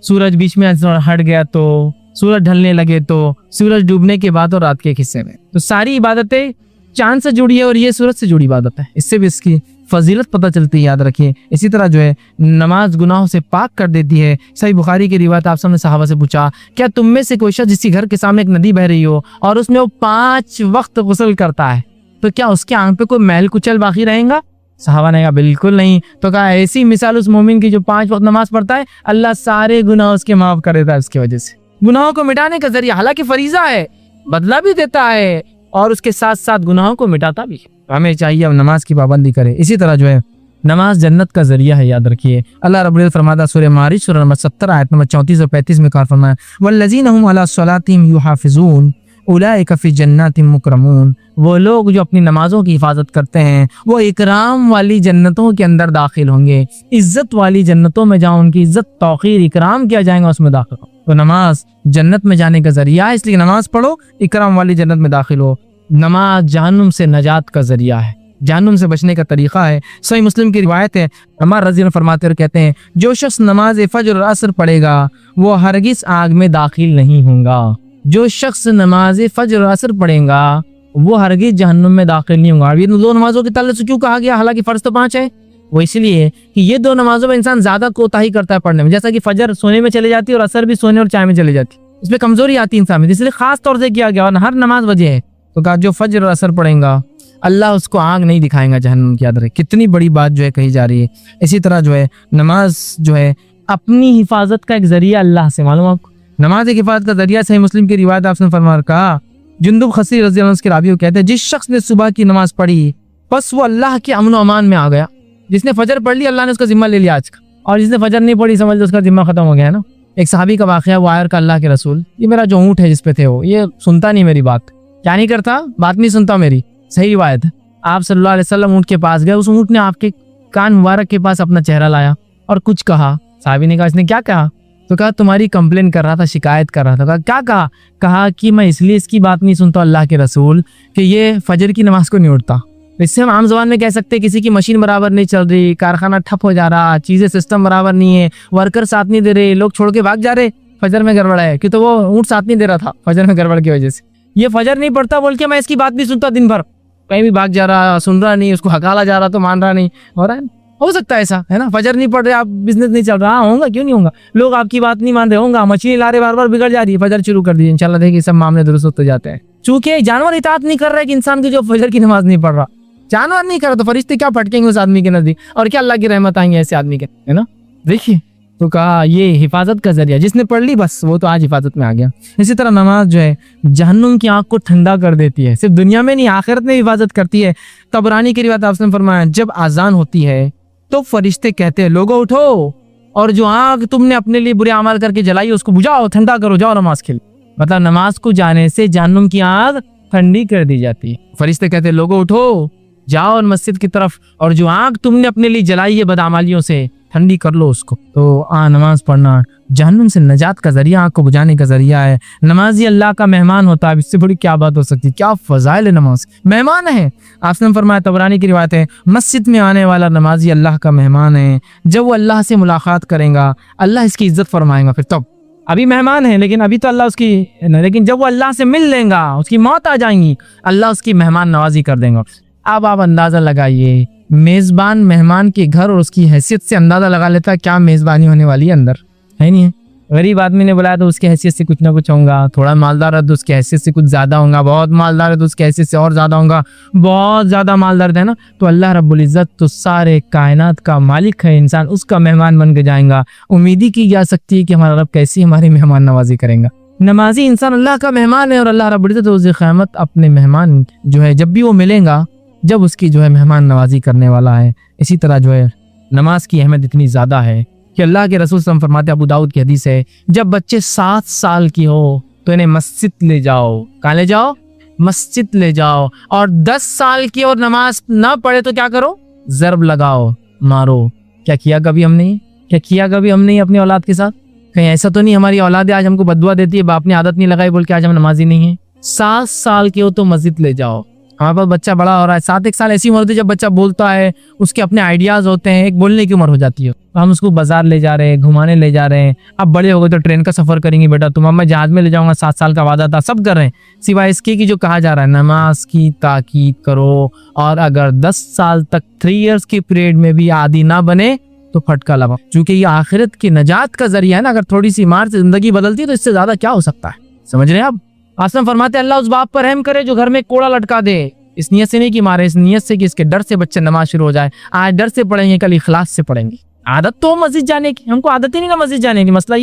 S1: सूरज बीच में हट गया तो, सूरज ढलने लगे तो, सूरज डूबने के बाद और रात के हिस्से में। तो सारी इबादतें चांद से जुड़ी है और ये सूरज से जुड़ी इबादत है, इससे भी इसकी फजीलत पता चलती है, याद रखिए। इसी तरह जो है नमाज गुनाहों से पाक कर देती है। सही बुखारी की रिवायत, आप सबने सहाबा से पूछा, क्या तुम में से कोई शख्स जिसके घर के सामने एक नदी बह रही हो और उसमें वो 5 वक्त गुस्ल करता है, तो क्या उसके आंख पे कोई मैल कुचल बाकी रहेगा? सहाबा ने कहा बिल्कुल नहीं। तो कहा ऐसी मिसाल उस मोमिन की जो 5 वक्त नमाज पढ़ता है, अल्लाह सारे गुनाह उसके माफ कर देता है उसकी वजह से। गुनाहों को मिटाने का जरिया, हालांकि फरीजा है, बदला भी देता है और उसके साथ साथ गुनाहों को मिटाता भी है। हमें चाहिए अब नमाज की पाबंदी करें। इसी तरह जो है नमाज जन्नत का जरिया है, याद रखिए। अल्लाह रब्बुल इज्जत फरमाता सूरह मारिज सूरह नंबर 70 आयत नंबर 34 और 35 में कहा फरमाया, वल्लज़ीना हुम अला सलातिहिम युहाफिज़ून उलाइका फी जन्नातिम मुकरमून। वो लोग जो अपनी नमाजों की हिफाजत करते हैं वो इकराम वाली जन्नतों के अंदर दाखिल होंगे, इज्जत वाली जन्नतों में जहाँ उनकी इज्जत तौक़ीर इकराम किया जाएगा उसमें दाखिल हो। तो नमाज जन्नत में जाने का जरिया है, इसलिए नमाज पढ़ो, इकराम वाली जन्नत में दाखिल हो। नमाज जहन्नुम से नजात का जरिया है, जहन्नुम से बचने का तरीका है। सही मुस्लिम की रिवायत है, अमर रज़ी अल्लाह फरमाते और कहते हैं, जो शख्स नमाज फज्र और असर पढ़ेगा वो हरगिज आग में दाखिल नहीं होगा। जो शख्स नमाज फज्र और असर पढ़ेगा वो हरगिज जहन्नुम में दाखिल नहीं होगा। ये 2 नमाजों के ताल्लुक से क्यों कहा गया, हालांकि फर्ज तो 5 है? वो इसलिए कि ये 2 नमाजों में इंसान ज्यादा कोताही करता है पढ़ने में, जैसा कि फजर सोने में चले जाती है और असर भी सोने और चाय में चले जाती है, इसमें कमजोरी आती है इंसान में, इसलिए खास तौर से किया गया और हर नमाज वजह है। तो कहा जो फजर और असर पढ़ेगा अल्लाह उसको आग नहीं दिखाएगा जहन्नुम की। याद रहे कितनी बड़ी बात जो है कही जा रही है। इसी तरह जो है नमाज जो है अपनी हिफाजत का एक जरिया अल्लाह से, मालूम आपको, नमाज एक हिफाजत का जरिया। सही मुस्लिम की रिवायत आपने फरमाया, कहा जुंदुब खसी रज़ी अल्लाह के रावी कहते हैं, जिस शख्स ने सुबह की नमाज पढ़ी बस वो अल्लाह के अमन अमान में आ गया। जिसने फजर पढ़ ली अल्लाह ने उसका जिम्मा ले लिया आज का, और जिसने फजर नहीं पढ़ी समझ लो उसका जिम्मा खत्म हो गया है ना। एक सहाबी का वाकया, वो आयर का अल्लाह के रसूल, ये मेरा जो ऊँट है जिसपे थे वो ये सुनता नहीं मेरी बात, क्या नहीं करता, बात नहीं सुनता मेरी। सही रिवायत है, आप सल्लल्लाहु अलैहि वसल्लम ऊँट के पास गए, उस ऊँट ने आपके कान मुबारक के पास अपना चेहरा लाया और कुछ कहा। साहबी ने कहा इसने क्या कहा? तो कहा तुम्हारी कंप्लेन कर रहा था, शिकायत कर रहा था। कहा क्या कहा? कहा कि मैं इसलिए इसकी बात नहीं सुनता अल्लाह के रसूल कि ये फजर की नमाज को नहीं उठता। इससे हम आम जबान में कह सकते हैं किसी की मशीन बराबर नहीं चल रही, कारखाना ठप हो जा रहा, चीजें सिस्टम बराबर नहीं है, वर्कर साथ नहीं दे रहे, लोग छोड़ के भाग जा रहे, फजर में गड़बड़ है, कि तो वो ऊँट साथ नहीं दे रहा था फजर में गड़बड़ की वजह से। ये फजर नहीं पढ़ता बोल के मैं इसकी बात नहीं सुनता, दिन भर कहीं भी भाग जा रहा, सुन रहा नहीं, उसको हकाला जा रहा तो मान रहा नहीं, हो रहा है, हो सकता है ऐसा, है ना। फजर नहीं पढ़ रहे आप, बिजनेस नहीं चल रहा, होगा क्यों नहीं होगा, लोग आपकी बात नहीं मान रहे होंगे, मछली ला रहे बार बार बिगड़ जा रही है, फजर शुरू कर दीजिए, इंशाल्लाह देखिए सब मामले दुरुस्त होते जाते हैं। चूंकि जानवर इताअत नहीं कर रहा है कि इंसान की जो फजर की नमाज नहीं पढ़ रहा, जानवर नहीं कर रहा तो फरिश्ते क्या फटकेंगे उस आदमी के नजदीक, और क्या अल्लाह की रहमत आएंगे ऐसे आदमी के, है ना। देखिए तो कहा ये हिफाजत का जरिया, जिसने पढ़ ली बस वो तो आज हिफाजत में आ गया। इसी तरह नमाज जो है जहन्नुम की आंख को ठंडा कर देती है, सिर्फ दुनिया में नहीं आखिरत में हिफाजत करती है। तबरानी की रिवायत आपने फरमाया, जब आजान होती है तो फरिश्ते कहते हैं लोगों उठो और जो आग तुमने अपने लिए बुरे अमल करके जलाई उसको बुझाओ, ठंडा करो, जाओ नमाज के लिए। मतलब नमाज को जाने से जहन्नुम की आग ठंडी कर दी जाती है। फरिश्ते कहते हैं लोगों उठो जाओ और मस्जिद की तरफ, और जो आग तुमने अपने लिए जलाई है बदअमालियों से ठंडी कर लो उसको। तो नमाज पढ़ना जहन्नुम से नजात का जरिया, आग को बुझाने का जरिया है। नमाजी अल्लाह का मेहमान होता है, इससे बड़ी क्या बात हो सकती है, क्या फजाइल है, नमाज मेहमान है। आपने फरमाया, तबरानी की रिवायत है, मस्जिद में आने वाला नमाजी अल्लाह का मेहमान है, जब वो अल्लाह से मुलाकात करेगा अल्लाह इसकी इज्जत फरमाएगा। फिर तब अभी मेहमान है लेकिन अभी तो अल्लाह उसकी, लेकिन जब वो अल्लाह से मिल लेगा, उसकी मौत आ जाएंगी, अल्लाह उसकी मेहमान नवाजी कर देंगे। अब आप अंदाजा लगाइए, मेजबान मेहमान के घर और उसकी हैसियत से अंदाजा लगा लेता है क्या मेजबानी होने वाली है अंदर, है नहीं है। गरीब आदमी ने बुलाया तो उसकी हैसियत से कुछ ना कुछ होगा, थोड़ा मालदार है तो उसकी हैसियत से कुछ ज्यादा होगा, बहुत मालदार है तो उसकी हैसियत से और ज्यादा होगा, बहुत ज्यादा मालदार है ना तो अल्लाह रब्बुल इज्जत तो सारे कायनात का मालिक है, इंसान उसका मेहमान बन के जाएगा। उम्मीद ही की जा सकती है कि हमारा रब कैसी हमारी मेहमान नवाजी करेगा। नमाजी इंसान अल्लाह का मेहमान है और अल्लाह रब्बुल इज्जत रोज़ क़यामत अपने मेहमान जो है जब भी वो मिलेगा, जब उसकी जो है मेहमान नवाजी करने वाला है। इसी तरह जो है नमाज की अहमियत इतनी ज़्यादा है कि अल्लाह के रसूल सल्लल्लाहु अलैहि वसल्लम फरमाते, अबू दाऊद की हदीस है, जब बच्चे 7 साल की हो तो इन्हें मस्जिद ले जाओ। कहाँ ले जाओ? मस्जिद ले जाओ। और 10 साल की और नमाज ना पढ़े तो क्या करो? ज़रब लगाओ, मारो। क्या किया कभी हमने? क्या किया कभी हमने अपनी औलाद के साथ? कहीं ऐसा तो नहीं हमारी औलाद आज हमको बद्दुआ देती है, बाप ने आदत नहीं लगाई बोल के आज हम नमाजी नहीं है। 7 साल के हो तो मस्जिद ले जाओ, हमारे पास बच्चा बड़ा हो रहा है, 7-1 साल ऐसी उम्र होती है जब बच्चा बोलता है, उसके अपने आइडियाज होते हैं, एक बोलने की उम्र हो जाती है। तो हम उसको बाजार ले जा रहे हैं, घुमाने ले जा रहे हैं। अब बड़े हो गए तो ट्रेन का सफर करेंगे बेटा तुम, अब मैं जहाज में ले जाऊंगा, 7 साल का वादा था, सब कर रहे हैं। सिवाय इसके कि जो कहा जा रहा है नमाज की ताकीद करो, और अगर 10 साल तक 3 इयर्स के पीरियड में भी आदी ना बने तो फटका लगाओ, क्योंकि ये आखिरत की नजात का जरिया है ना। अगर थोड़ी सी मार से जिंदगी बदलती है तो इससे ज्यादा क्या हो सकता है, समझ रहे हैं आप। आसम फरमाते अल्लाह उस बाप पर रहम करे जो घर में कोड़ा लटका दे, इस नियत से नहीं कि मारे, इस नियत से कि इसके डर से बच्चे नमाज शुरू हो जाए। आज डर से पढ़ेंगे, कल इखलास से पढ़ेंगे। आदत तो मस्जिद जाने की, हमको आदत ही नहीं ना मस्जिद जाने की। मसला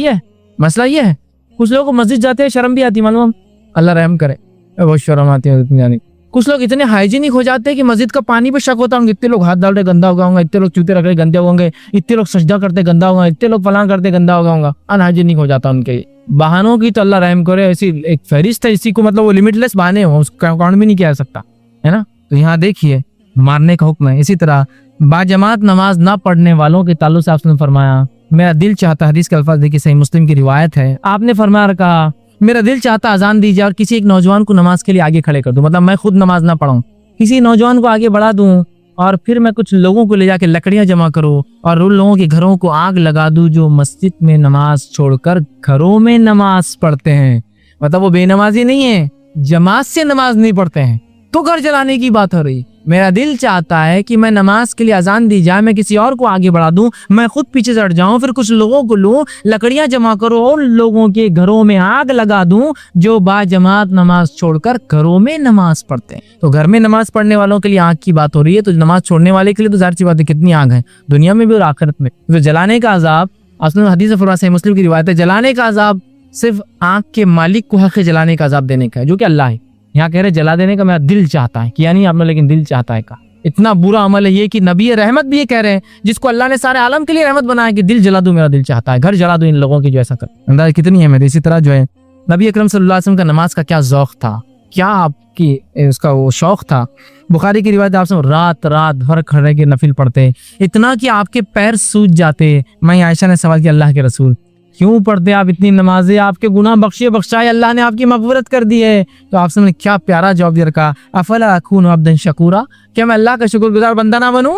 S1: ये है कुछ लोगों को मस्जिद जाते हैं शर्म भी आती, मालूम, अल्लाह रहम करे, बहुत शर्म आती है जाने। कुछ लोग इतने हाइजीनिक हो जाते हैं कि मस्जिद का पानी पे शक होता है, इतने लोग हाथ डाल रहे गंदा होगा होगा, इतने लोग जूते रख रहे गंदे होंगे, इतने लोग सजदा करते गंदा होगा, इतने लोग फलां करते गंदा होगा। अनहाइजीनिक हो जाता है उनके बहानों की, तो अल्लाह रहम करे। ऐसी एक फहरिस्त है, इसी को मतलब वो लिमिटलेस बहाने हो, उसका अकाउंट भी नहीं किया जा सकता है ना। तो यहाँ देखिए मारने का हुक्म है। इसी तरह बाजमात नमाज ना पढ़ने वालों के ताल्लुक से आपने फरमाया मेरा दिल चाहता, हदीस के अल्फाज देखिए, सही मुस्लिम की रिवायत है, आपने फरमाया कहा मेरा दिल चाहता अजान दी जाए और किसी एक नौजवान को नमाज के लिए आगे खड़े कर दूं, मतलब मैं खुद नमाज ना पढ़ूं, किसी नौजवान को आगे बढ़ा दूं, और फिर मैं कुछ लोगों को ले जाके लकड़ियां जमा करूं और उन लोगों के घरों को आग लगा दूं जो मस्जिद में नमाज छोड़कर घरों में नमाज पढ़ते हैं। मतलब वो बेनमाजी नहीं है, जमात से नमाज नहीं पढ़ते हैं, तो घर जलाने की बात हो रही। मेरा दिल चाहता है कि मैं नमाज के लिए अजान दी जाए, मैं किसी और को आगे बढ़ा दूं, मैं खुद पीछे से हट जाऊं, फिर कुछ लोगों को लूं, लकड़ियां जमा करो और लोगों के घरों में आग लगा दूं जो बाजमात नमाज छोड़कर घरों में नमाज पढ़ते हैं। तो घर में नमाज पढ़ने वालों के लिए आग की बात हो रही है, तो नमाज छोड़ने वाले के लिए तो जाहिर सी बात है कितनी आग है, दुनिया में भी और आखिरत में। तो जलाने का अजाब, असल में हदीस फरमाते हैं, मुस्लिम की रिवायत है, जलाने का अजाब सिर्फ आग के मालिक को हक जलाने का अजाब देने का है, जो कि अल्लाह है। यहाँ कह रहे जला देने का मेरा दिल चाहता है, किया नहीं आपने, लेकिन दिल चाहता है का। इतना बुरा अमल है ये कि नबी रहमत भी ये कह रहे हैं, जिसको अल्लाह ने सारे आलम के लिए रहमत बनाया, कि दिल जला दूं, मेरा दिल चाहता है, घर जला दूं इन लोगों की जो ऐसा कर। अंदाजा कितनी अहमियत। इसी तरह जो है नबी अकरम सल्लल्लाहु अलैहि वसल्लम का नमाज का क्या ज़ौक़ था, क्या आपकी उसका वो शौक था। बुखारी की रिवायत, आप सब रात भर खड़े के नफिल पढ़ते, इतना कि आपके पैर सूज जाते। मैं आयशा ने सवाल किया अल्लाह के रसूल क्यों पढ़ते आप इतनी नमाजें, आपके गुनाह बख्शाए, अल्लाह ने आपकी मग़फ़िरत कर दी है। तो आप सबने क्या प्यारा जवाब दिया, रखा अफला अकूनु अब्दन शकूरा, क्या मैं अल्लाह का शुक्रगुजार बंदा ना बनूं।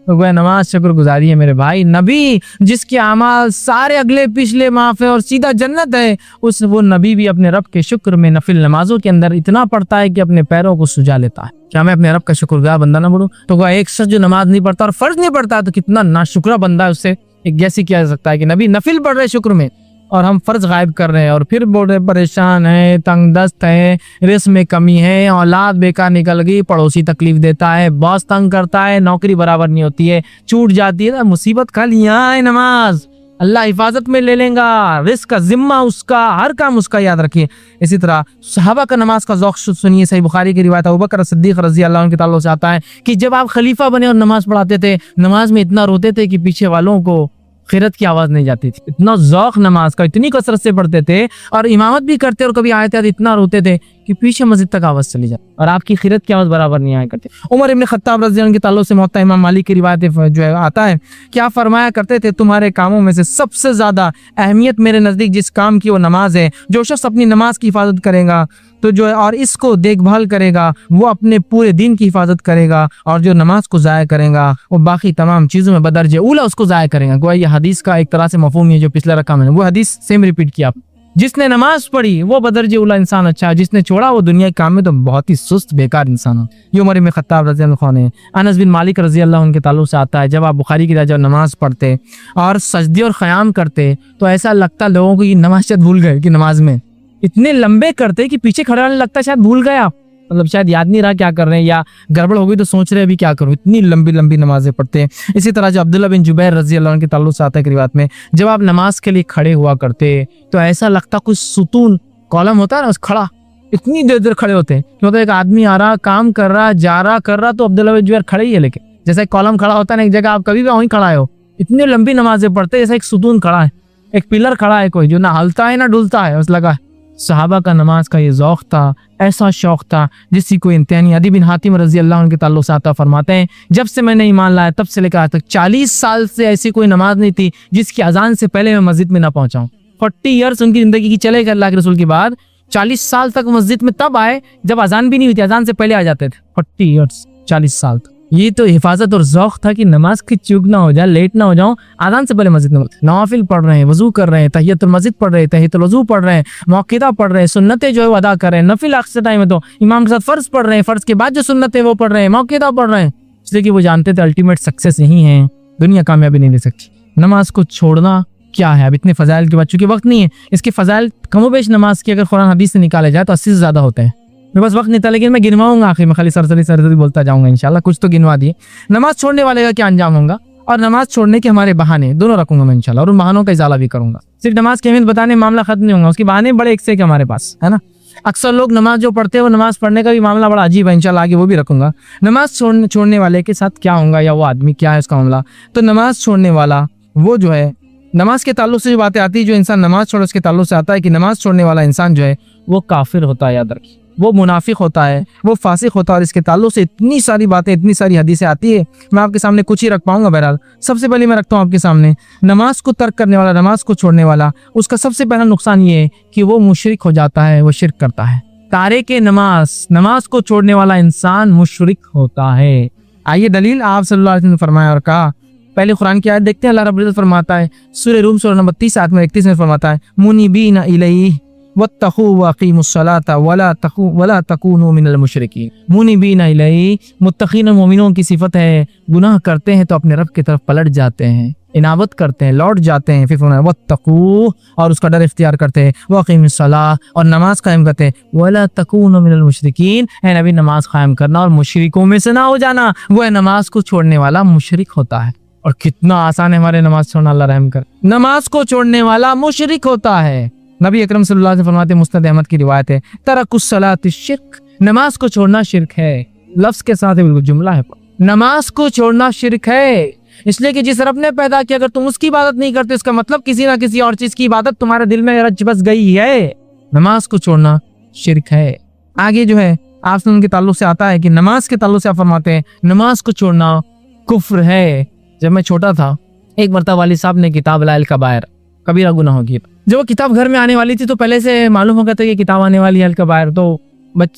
S1: तो वह नमाज शुक्रगुजारी है मेरे भाई। नबी जिसके अमाल सारे अगले पिछले माफ है और सीधा जन्नत है, वो नबी भी अपने रब के शुक्र में नफिल नमाजों के अंदर इतना पढ़ता है कि अपने पैरों को सुजा लेता है। क्या मैं अपने रब का शुक्रगुजार बंदा ना बनूं। तो वह एक शख्स जो नमाज नहीं पढ़ता और फर्ज नहीं पढ़ता तो कितना नाशुक्रा बंदा है, उससे एक जैसी किया जा सकता है कि नबी नफिल पढ़ रहे शुक्र में और हम फर्ज गायब कर रहे हैं, और फिर बोल रहे परेशान है, तंग दस्त है, रिस्क में कमी है, औलाद बेकार निकल गई, पड़ोसी तकलीफ देता है, बॉस तंग करता है, नौकरी बराबर नहीं होती है, छूट जाती है, मुसीबत खाली यहाँ है नमाज, अल्लाह हिफाजत में ले लेगा, रिस्क का जिम्मा उसका, हर काम उसका, याद रखिए। इसी तरह सहाबा का नमाज का ज़ौक़ सुनिए, सही बुखारी की रिवायत, अबू बकर सिद्दीक़ रज़ी अल्लाह अन्हु के ताल्लुक से आता है कि जब आप खलीफा बने और नमाज पढ़ाते थे, नमाज में इतना रोते थे कि पीछे वालों को खिरत की आवाज नहीं जाती थी। इतना ज़ौक़ नमाज का, इतनी कसरत से पढ़ते थे और इमामत भी करते और कभी आयत इतना रोते थे कि पीछे मस्जिद तक आवाज चली जाती और आपकी खिरत की आवाज बराबर नहीं आया करती। उमर इब्न खत्ताब रज़ी अल्लाह के ताल्लुक से मुअत्ता इमाम मालिक की रिवायत जो है आता है, क्या फरमाया करते थे, तुम्हारे कामों में से सबसे ज्यादा अहमियत मेरे नजदीक जिस काम की वो नमाज है, जो शख्स अपनी नमाज की हिफाजत करेगा तो जो है और इसको देखभाल करेगा वो अपने पूरे दिन की हिफाजत करेगा, और जो नमाज को ज़ाया करेगा वो बाकी तमाम चीज़ों में बदर्जे ऊला उसको ज़ाया करेगा। गोया ये हदीस का एक तरह से मफहूम है जो पिछले रखा मैंने, वो हदीस सेम रिपीट किया। जिसने नमाज पढ़ी वो बदर्जे उला इंसान अच्छा है, जिसने छोड़ा वो दुनिया के काम में तो बहुत ही सुस्त बेकार इंसान है। ये उमर इब्न खत्ताब रज़ी अल्लाह अन्हु ने, अनस बिन मालिक रज़ी अल्लाह उनके ताल्लुक से आता है, जब आप बुखारी की जब नमाज पढ़ते और सजदे और ख़याम करते तो ऐसा लगता लोगों को ये नमाज शायद भूल गए, कि नमाज में इतने लंबे करते कि पीछे खड़ा रहने लगता शायद भूल गए आप, मतलब शायद याद नहीं रहा क्या कर रहे हैं, या गड़बड़ हो गई तो सोच रहे अभी क्या करूं, इतनी लंबी लंबी नमाजें पढ़ते हैं। इसी तरह जो अब्दुल्ला बिन जुबैर रज़ी अल्लाह अन्हु के ताल्लुक से आता है रिवायत में, जब आप नमाज के लिए खड़े हुआ करते तो ऐसा लगता कुछ सुतून कॉलम होता है ना, उस खड़ा इतनी देर देर खड़े होते हैं, क्योंकि एक आदमी आ रहा, काम कर रहा, जा रहा, कर रहा, तो अब्दुल्ला बिन जुबैर खड़े ही है, लेकिन जैसा एक कॉलम खड़ा होता है ना एक जगह, आप कभी भी वहीं खड़ा हो, इतनी लंबी नमाजें पढ़ते जैसा एक सुतून खड़ा है, एक पिलर खड़ा है, कोई जो ना हलता है ना डुलता है, बस लगा है। सहाबा का नमाज का ये ज़ौक़ था, ऐसा शौक़ था जिसकी कोई इंतहा नहीं। अदी बिन हातिम रज़ी अल्लाह उनके ताल्लुक से आता फरमाते हैं, जब से मैंने ईमान लाया तब से लेकर आज तक 40 साल से ऐसी कोई नमाज नहीं थी जिसकी अजान से पहले मैं मस्जिद में ना पहुंचाऊं। 40 ईयर्स उनकी ज़िंदगी की चले गए अल्लाह के रसूल की बात, 40 साल तक मस्जिद में तब आए जब अजान भी नहीं हुई थी, अजान से पहले आ जाते थे। 40 ईयर्स, 40 साल तक। ये तो हिफाजत और ज़ौक़ था कि नमाज की चूक ना हो जाए, लेट ना हो जाऊं, अजान से पहले मस्जिद में नवाफिल पढ़ रहे हैं, वजू कर रहे हैं, तहियतुल मस्जिद पढ़ रहे हैं, तहियतुल वजू पढ़ रहे हैं, मौक़िदा पढ़ रहे हैं, सुन्नतें जो है वो अदा कर रहे हैं, नफिल अक्सर टाइम है तो इमाम के साथ फ़र्ज पढ़ रहे हैं, फ़र्ज के बाद जो सुन्नतें वो पढ़ रहे हैं, मौक़िदा पढ़ रहे हैं, इसलिए कि वो जानते थे अल्टीमेट सक्सेस यही है, दुनिया कामयाबी नहीं दे सकती। नमाज को छोड़ना क्या है? अब इतने फ़ज़ाइल के बाद चूंकि वक्त नहीं है, इसके फ़ज़ाइल कमोबेश नमाज की अगर कुरान हदीस से निकाले जाए तो 80 से ज़्यादा होते हैं। मेरे पास वक्त नहीं था, लेकिन मैं गिनवाऊंगा आखिर में, खाली सरसरी बोलता जाऊंगा इंशाल्लाह, कुछ तो गिनवा दिए। नमाज छोड़ने वाले का क्या अंजाम होगा और नमाज छोड़ने के हमारे बहाने दोनों रखूंगा मैं इंशाल्लाह, और उन बहानों का इजाला भी करूंगा। सिर्फ नमाज की अहमियत बताने मामला खत्म नहीं होगा, उसके बहाने बड़े एक से एक हमारे पास है ना। अक्सर लोग नमाज जो पढ़ते हैं वो नमाज पढ़ने का भी मामला बड़ा अजीब है, इंशाल्लाह आगे वो भी रखूंगा। नमाज छोड़ने वाले के साथ क्या होगा, या वो आदमी क्या है उसका मामला। तो नमाज छोड़ने वाला वो जो है, नमाज के ताल्लुक से जो बातें आती है, जो इंसान नमाज छोड़े उसके ताल्लुक से आता है कि नमाज छोड़ने वाला इंसान जो है वो काफिर होता है, याद रखिए, वो मुनाफिक होता है, वो फासिक होता है। और इसके ताल्लुक से इतनी सारी बातें, इतनी सारी हदीसें आती है, मैं आपके सामने कुछ ही रख पाऊंगा। बहरहाल सबसे पहले मैं रखता हूँ आपके सामने, नमाज को तर्क करने वाला, नमाज को छोड़ने वाला, उसका सबसे पहला नुकसान ये है कि वो मुशरिक हो जाता है, वो शिर्क करता है। तारिक नमाज, नमाज को छोड़ने वाला इंसान मुशरिक होता है। आइए दलील, आप सल्लल्लाहु अलैहि वसल्लम ने फरमाया और कहा, पहले कुरान की आयत देखते हैं, अल्लाह रब्बुल इज्जत फरमाता है सूरह रूम सूरह नंबर 30 आयत में 31 में फरमाता है, मुनीबीना इलैहि वत्तखू वअकीमुस्सलाता वला तकूनू मिनल मुशरिकीन। मुनीबीना इलैहि, मुत्तकीन और मोमिनों की सिफत है, गुनाह करते हैं तो अपने रब की तरफ पलट जाते हैं, इनाबत करते हैं, लौट जाते हैं, फिर फरमाया वत्तकू, और उसका डर इख्तियार करते हैं, वअकीमुस्सलाह, और नमाज कायम करते हैं, वला तकूनू मिनल मुशरिकीन, है नबी नमाज कायम करना और मुशरिकों में से ना हो जाना, वो है नमाज को छोड़ने वाला मुशरिक होता है। और कितना आसान है हमारे नमाज छोड़ना, अल्लाह रहम कर। नमाज को छोड़ने वाला मुशरिक होता है। नबी अकरम सल्लल्लाहु अलैहि वसल्लम फरमाते, मुस्नद अहमद की रिवायत है, तरकुस्सलाति शिर्क, नमाज को छोड़ना शिर्क है। लफ्ज के साथ बिल्कुल जुमला है, नमाज को छोड़ना शिर्क है। इसलिए कि जिस रब ने पैदा किया, अगर तुम उसकी इबादत नहीं करते, इसका मतलब किसी ना किसी और चीज की इबादत तुम्हारे दिल में रच बस गई है। नमाज को छोड़ना शिर्क है। आगे जो है आप के ताल्लुक से आता है कि नमाज के ताल्लुक से आप फरमाते हैं नमाज को छोड़ना कुफ्र है। जब मैं छोटा था, एक मरतबा वालिद साहब ने किताब लाइल कबायर, कबीरा गुनाहों की, जब वो किताब घर में आने वाली थी तो पहले से मालूम हो गया था कि किताब आने वाली है अल कबायर, तो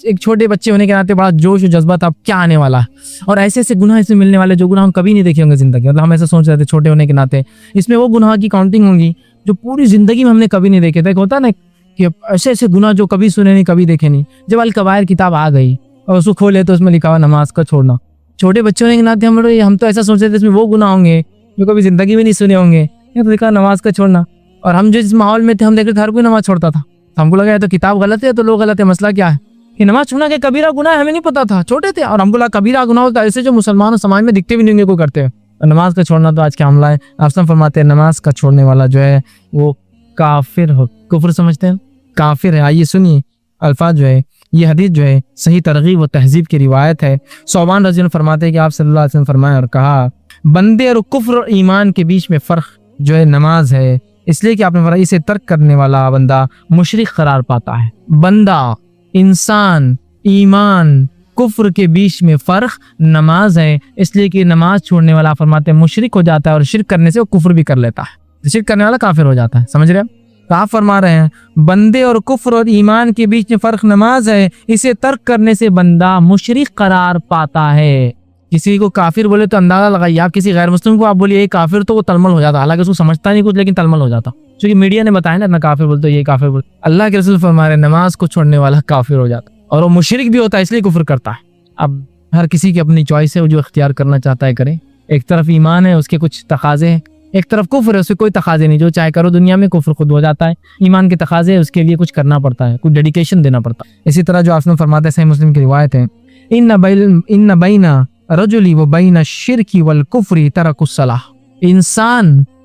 S1: एक छोटे बच्चे होने के नाते बड़ा जोश और जज्बा था, क्या आने वाला है। और ऐसे ऐसे गुनाह इसमें मिलने वाले जो गुनाह हम कभी नहीं देखे होंगे जिंदगी, मतलब हम ऐसा सोच रहे थे छोटे होने के नाते, इसमें वो गुनाह की काउंटिंग होंगी जो पूरी जिंदगी में हमने कभी नहीं देखे थे। होता ना कि ऐसे ऐसे गुनाह जो कभी सुने नहीं, कभी देखे नहीं। जब अल कबायर किताब आ गई और उसको खोले तो उसमें लिखा हुआ नमाज का छोड़ना। छोटे बच्चे होने के नाते हम तो ऐसा सोच रहे थे इसमें वो गुनाह होंगे जो कभी जिंदगी में नहीं सुने होंगे, तो लिखा नमाज का छोड़ना। और हम जिस माहौल में थे, हम देख रहे थे हर कोई नमाज छोड़ता था, हमको लगा तो किताब गलत है तो लोग गलत है। मसला क्या है कि नमाज छोड़ना के कबीरा गुनाह हमें नहीं पता था, छोटे थे, और हमको लगा कबीरा गुनाह होता है ऐसे जो मुसलमानों समाज में दिखते भी नहीं को करते हैं। नमाज का छोड़ना तो आज क्या हमला है। आप सब फरमाते हैं नमाज का छोड़ने वाला जो है वो काफिर हो, कुफ्र समझते हैं, काफिर है। आइए सुनिए अल्फाज जो है, ये हदीस जो है सही तरगीब व तहजीब की रिवायत है। सौबान रज़ी अल्लाह फरमाते हैं कि आप सल्लल्लाहु अलैहि वसल्लम फरमाया और कहा, बंदे और कुफ्र और ईमान के बीच में फ़र्क जो है नमाज है, इसलिए कि आपने फरमाया इसे तर्क करने वाला बंदा मुशरिक करार पाता है। बंदा, इंसान, ईमान, कुफ्र के बीच में फ़र्क नमाज है, इसलिए कि नमाज छोड़ने वाला फरमाते हैं मुशरिक हो जाता है, और शिर्क करने से वो कुफ्र भी कर लेता है, शिर्क करने वाला काफिर हो जाता है। समझ रहे हैं? तो आप फरमा रहे हैं बंदे और कुफ्र और ईमान के बीच में फ़र्क नमाज है, इसे तर्क करने से बंदा मुशरिक करार पाता है। किसी को काफिर बोले तो अंदाजा लगाइए, आप किसी गैर मुस्लिम को आप बोलिए काफिर तो वो तलमल हो जाता, हालांकि उसको समझता नहीं कुछ, लेकिन तलमल हो जाता, क्योंकि मीडिया ने बताया ना काफिर बोलते ये काफिर बोलते। अल्लाह के रसूल फरमा रहे नमाज को छोड़ने वाला काफिर हो जाता, और वो मुशरिक भी होता है, इसलिए कुफ्र करता है। अब हर किसी की अपनी चॉइस है, वो जो इख्तियार करना चाहता है करे। एक तरफ ईमान है, उसके कुछ तकाजे हैं, एक तरफ कुफ्र है, उसके कोई तकाजे नहीं, जो चाहे करो दुनिया में, कुफ्र खुद हो जाता है। ईमान के तकाजे है, उसके लिए कुछ करना पड़ता है, कुछ डेडिकेशन देना पड़ता है। इसी तरह जो आपने फरमाते हैं, सही मुस्लिम की रिवायत है, इन्न बैना रजुली व बैना शिरकी वल कुफ्री तरकुस सलाह।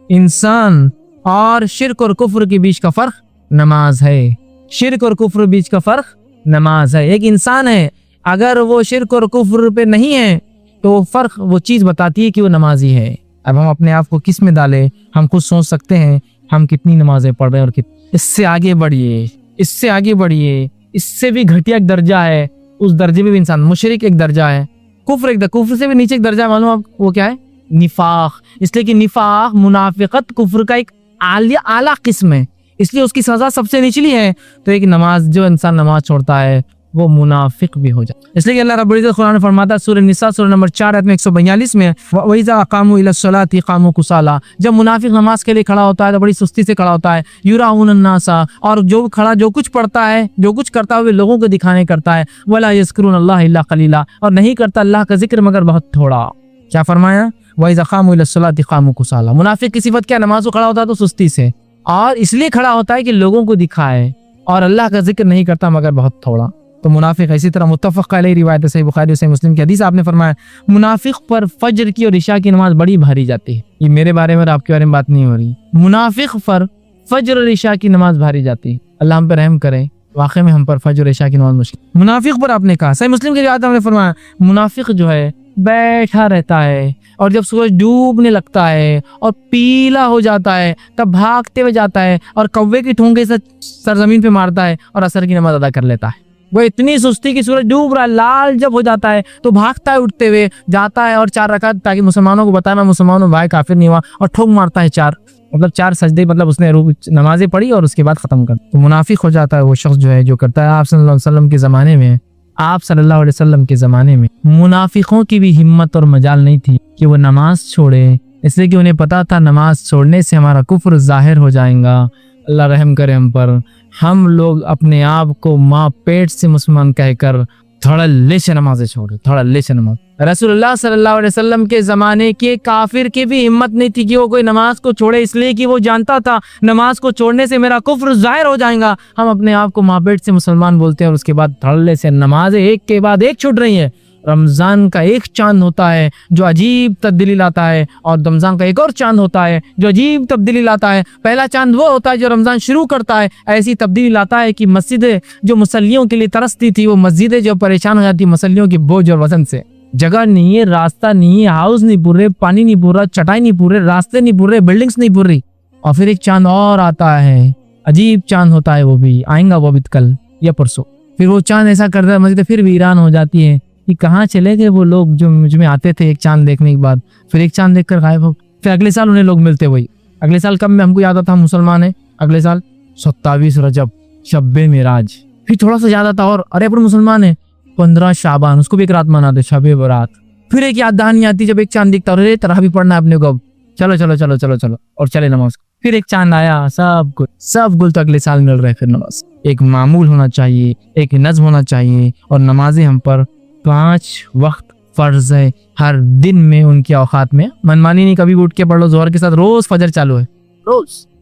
S1: इंसान और शिर्क और कुफ्र के बीच का फर्क नमाज है। शिर्क और कुफ्र के बीच का फर्क नमाज है। एक इंसान है, अगर वो शिर्क और कुफ्र पे नहीं है तो फर्क वो चीज बताती है कि वो नमाजी है। अब हम अपने आप को किस में डालें, हम खुद सोच सकते हैं हम कितनी नमाजें पढ़ रहे हैं, और इससे आगे बढ़िए, इससे आगे बढ़िए, इससे भी घटिया एक दर्जा है, उस दर्जे में भी इंसान मुशरिक एक दर्जा है, कुफ्र से भी नीचे एक दर्जा है, मालूम आप वो क्या है? निफाक। इसलिए कि निफाक, मुनाफिकत कुफ्र का एक आला किस्म है। इसलिए उसकी सजा सबसे निचली है। तो एक नमाज, जो इंसान नमाज छोड़ता है वो मुनाफिक भी हो जाता है। इसलिए कि अल्लाह रब्बुल इज्जत कुरान में फरमाता है सूरह निसा सूरह नंबर 4 आयत में 142 में, वइज़ा अक़ामू इलस्सलाति क़ामू कुसाला, जब मुनाफिक नमाज के लिए खड़ा होता है तो बड़ी सुस्ती से खड़ा होता है। युराऊन अन्नासा, और जो कुछ पढ़ता है, जो कुछ करता है वो लोगों को दिखाने करता है। वला यज़कुरून अल्लाह इल्ला क़लीला, और नहीं करता अल्लाह का जिक्र मगर बहुत थोड़ा। क्या फरमाया? वइज़ा क़ामू इलस्सलाति क़ामू कुसाला। मुनाफिक की सिफत क्या? नमाज को खड़ा होता है तो सुस्ती से, और इसलिए खड़ा होता है कि लोगों को दिखाए, और अल्लाह का जिक्र नहीं करता मगर बहुत थोड़ा। तो मुनाफिक। इसी तरह मुत्तफ़क़ अलैहि रिवायत है, सही बुखारी और सही मुस्लिम की हदीस, आपने फरमाया मुनाफिक पर फज्र की और इशा की नमाज बड़ी भारी जाती है। ये मेरे बारे में और आपके बारे में बात नहीं हो रही। मुनाफिक पर फज्र और इशा की नमाज भारी जाती है। अल्लाह हम पर रहम करे, वाकई में हम पर फज्र और इशा की नमाज मुश्किल। मुनाफिक पर आपने कहा, सही मुस्लिम की रिवायत हमने फरमाया मुनाफिक जो है बैठा रहता है, और जब सूरज डूबने लगता है और पीला हो जाता है तब भागते हुए जाता है और कौवे की ठोंगे से सरजमीन पे मारता है और असर की नमाज अदा कर लेता है। वो इतनी सुस्ती की सूरज डूब रहा है, लाल जब हो जाता है तो भागता है, उठते हुए जाता है और 4 रकात, ताकि मुसलमानों को बताया मैं मुसलमानों भाई काफिर नहीं हुआ, और ठोक मारता है 4, मतलब 4 सजदे, मतलब उसने नमाजें पढ़ी और उसके बाद खत्म कर। तो मुनाफिक हो जाता है वो शख्स जो है, जो करता है। आप सल्लल्लाहु अलैहि वसल्लम के ज़माने में, आप सल्लल्लाहु अलैहि वसल्लम के ज़माने में मुनाफिकों की भी हिम्मत और मजाल नहीं थी कि वो नमाज छोड़े, इसलिए कि उन्हें पता था नमाज छोड़ने से हमारा कुफ्र जाहिर हो जाएगा। अल्लाह रहम करे हम पर। हम लोग अपने आप को माँ पेट से मुसलमान कहकर धड़ल्ले से नमाजें छोड़े, धड़ल्ले से नमाज। रसूलुल्लाह सल्लल्लाहु अलैहि वसल्लम के ज़माने के काफिर की भी हिम्मत नहीं थी कि वो कोई नमाज को छोड़े, इसलिए कि वो जानता था नमाज को छोड़ने से मेरा कुफ्र जाहिर हो जाएगा। हम अपने आप को माँ पेट से मुसलमान बोलते हैं और उसके बाद धड़ल्ले से नमाजें एक के बाद एक छूट रही हैं। रमज़ान का एक चांद होता है जो अजीब तब्दीली लाता है, और रमज़ान का एक और चांद होता है जो अजीब तब्दीली लाता है। पहला चांद वो होता है जो रमज़ान शुरू करता है, ऐसी तब्दीली लाता है कि मस्जिदें जो मुसल्लियों के लिए तरसती थी, वो मस्जिदें जो परेशान हो जाती मुसल्लियों की बोझ और वजन से। जगह नहीं है, रास्ता नहीं है, हाउस नहीं पूर रहे, पानी नहीं पूर रहा, चटाई नहीं पूर रहे, रास्ते नहीं पूर रहे, बिल्डिंग्स नहीं पूर रही। और फिर एक चांद और आता है, अजीब चांद होता है, वो भी आएगा, वो भी कल या परसों। फिर वो चांद ऐसा करता है मस्जिद फिर भी ईरान हो जाती है कि कहाँ चले गए वो लोग जो मुझ में आते थे एक चांद देखने के बाद, फिर एक चांद देखकर गायब हो। फिर अगले साल उन्हें लोग मिलते, वही अगले साल कब में हमको याद आता हम मुसलमान है, अगले साल 27 रजब शब्बे मेराज, फिर थोड़ा सा याद आता और अरे अपन मुसलमान है 15 शाबान, उसको भी एक रात मनाते शबे बरात। फिर एक याद दहानी आती जब एक चांद दिखता, अरे तरह भी पढ़ना है अपने को, चलो चलो चलो चलो चलो और चले नमाज। फिर एक चांद आया, सब कुछ तो अगले साल मिल रहे। फिर नमाज एक मामूल होना चाहिए, एक नज्म होना चाहिए, और नमाजें हम पर 5 वक्त फर्ज है हर दिन में, उनके औकात में। मनमानी नहीं, कभी उठ के पढ़ लो, जोहर के साथ रोज फजर चालू है,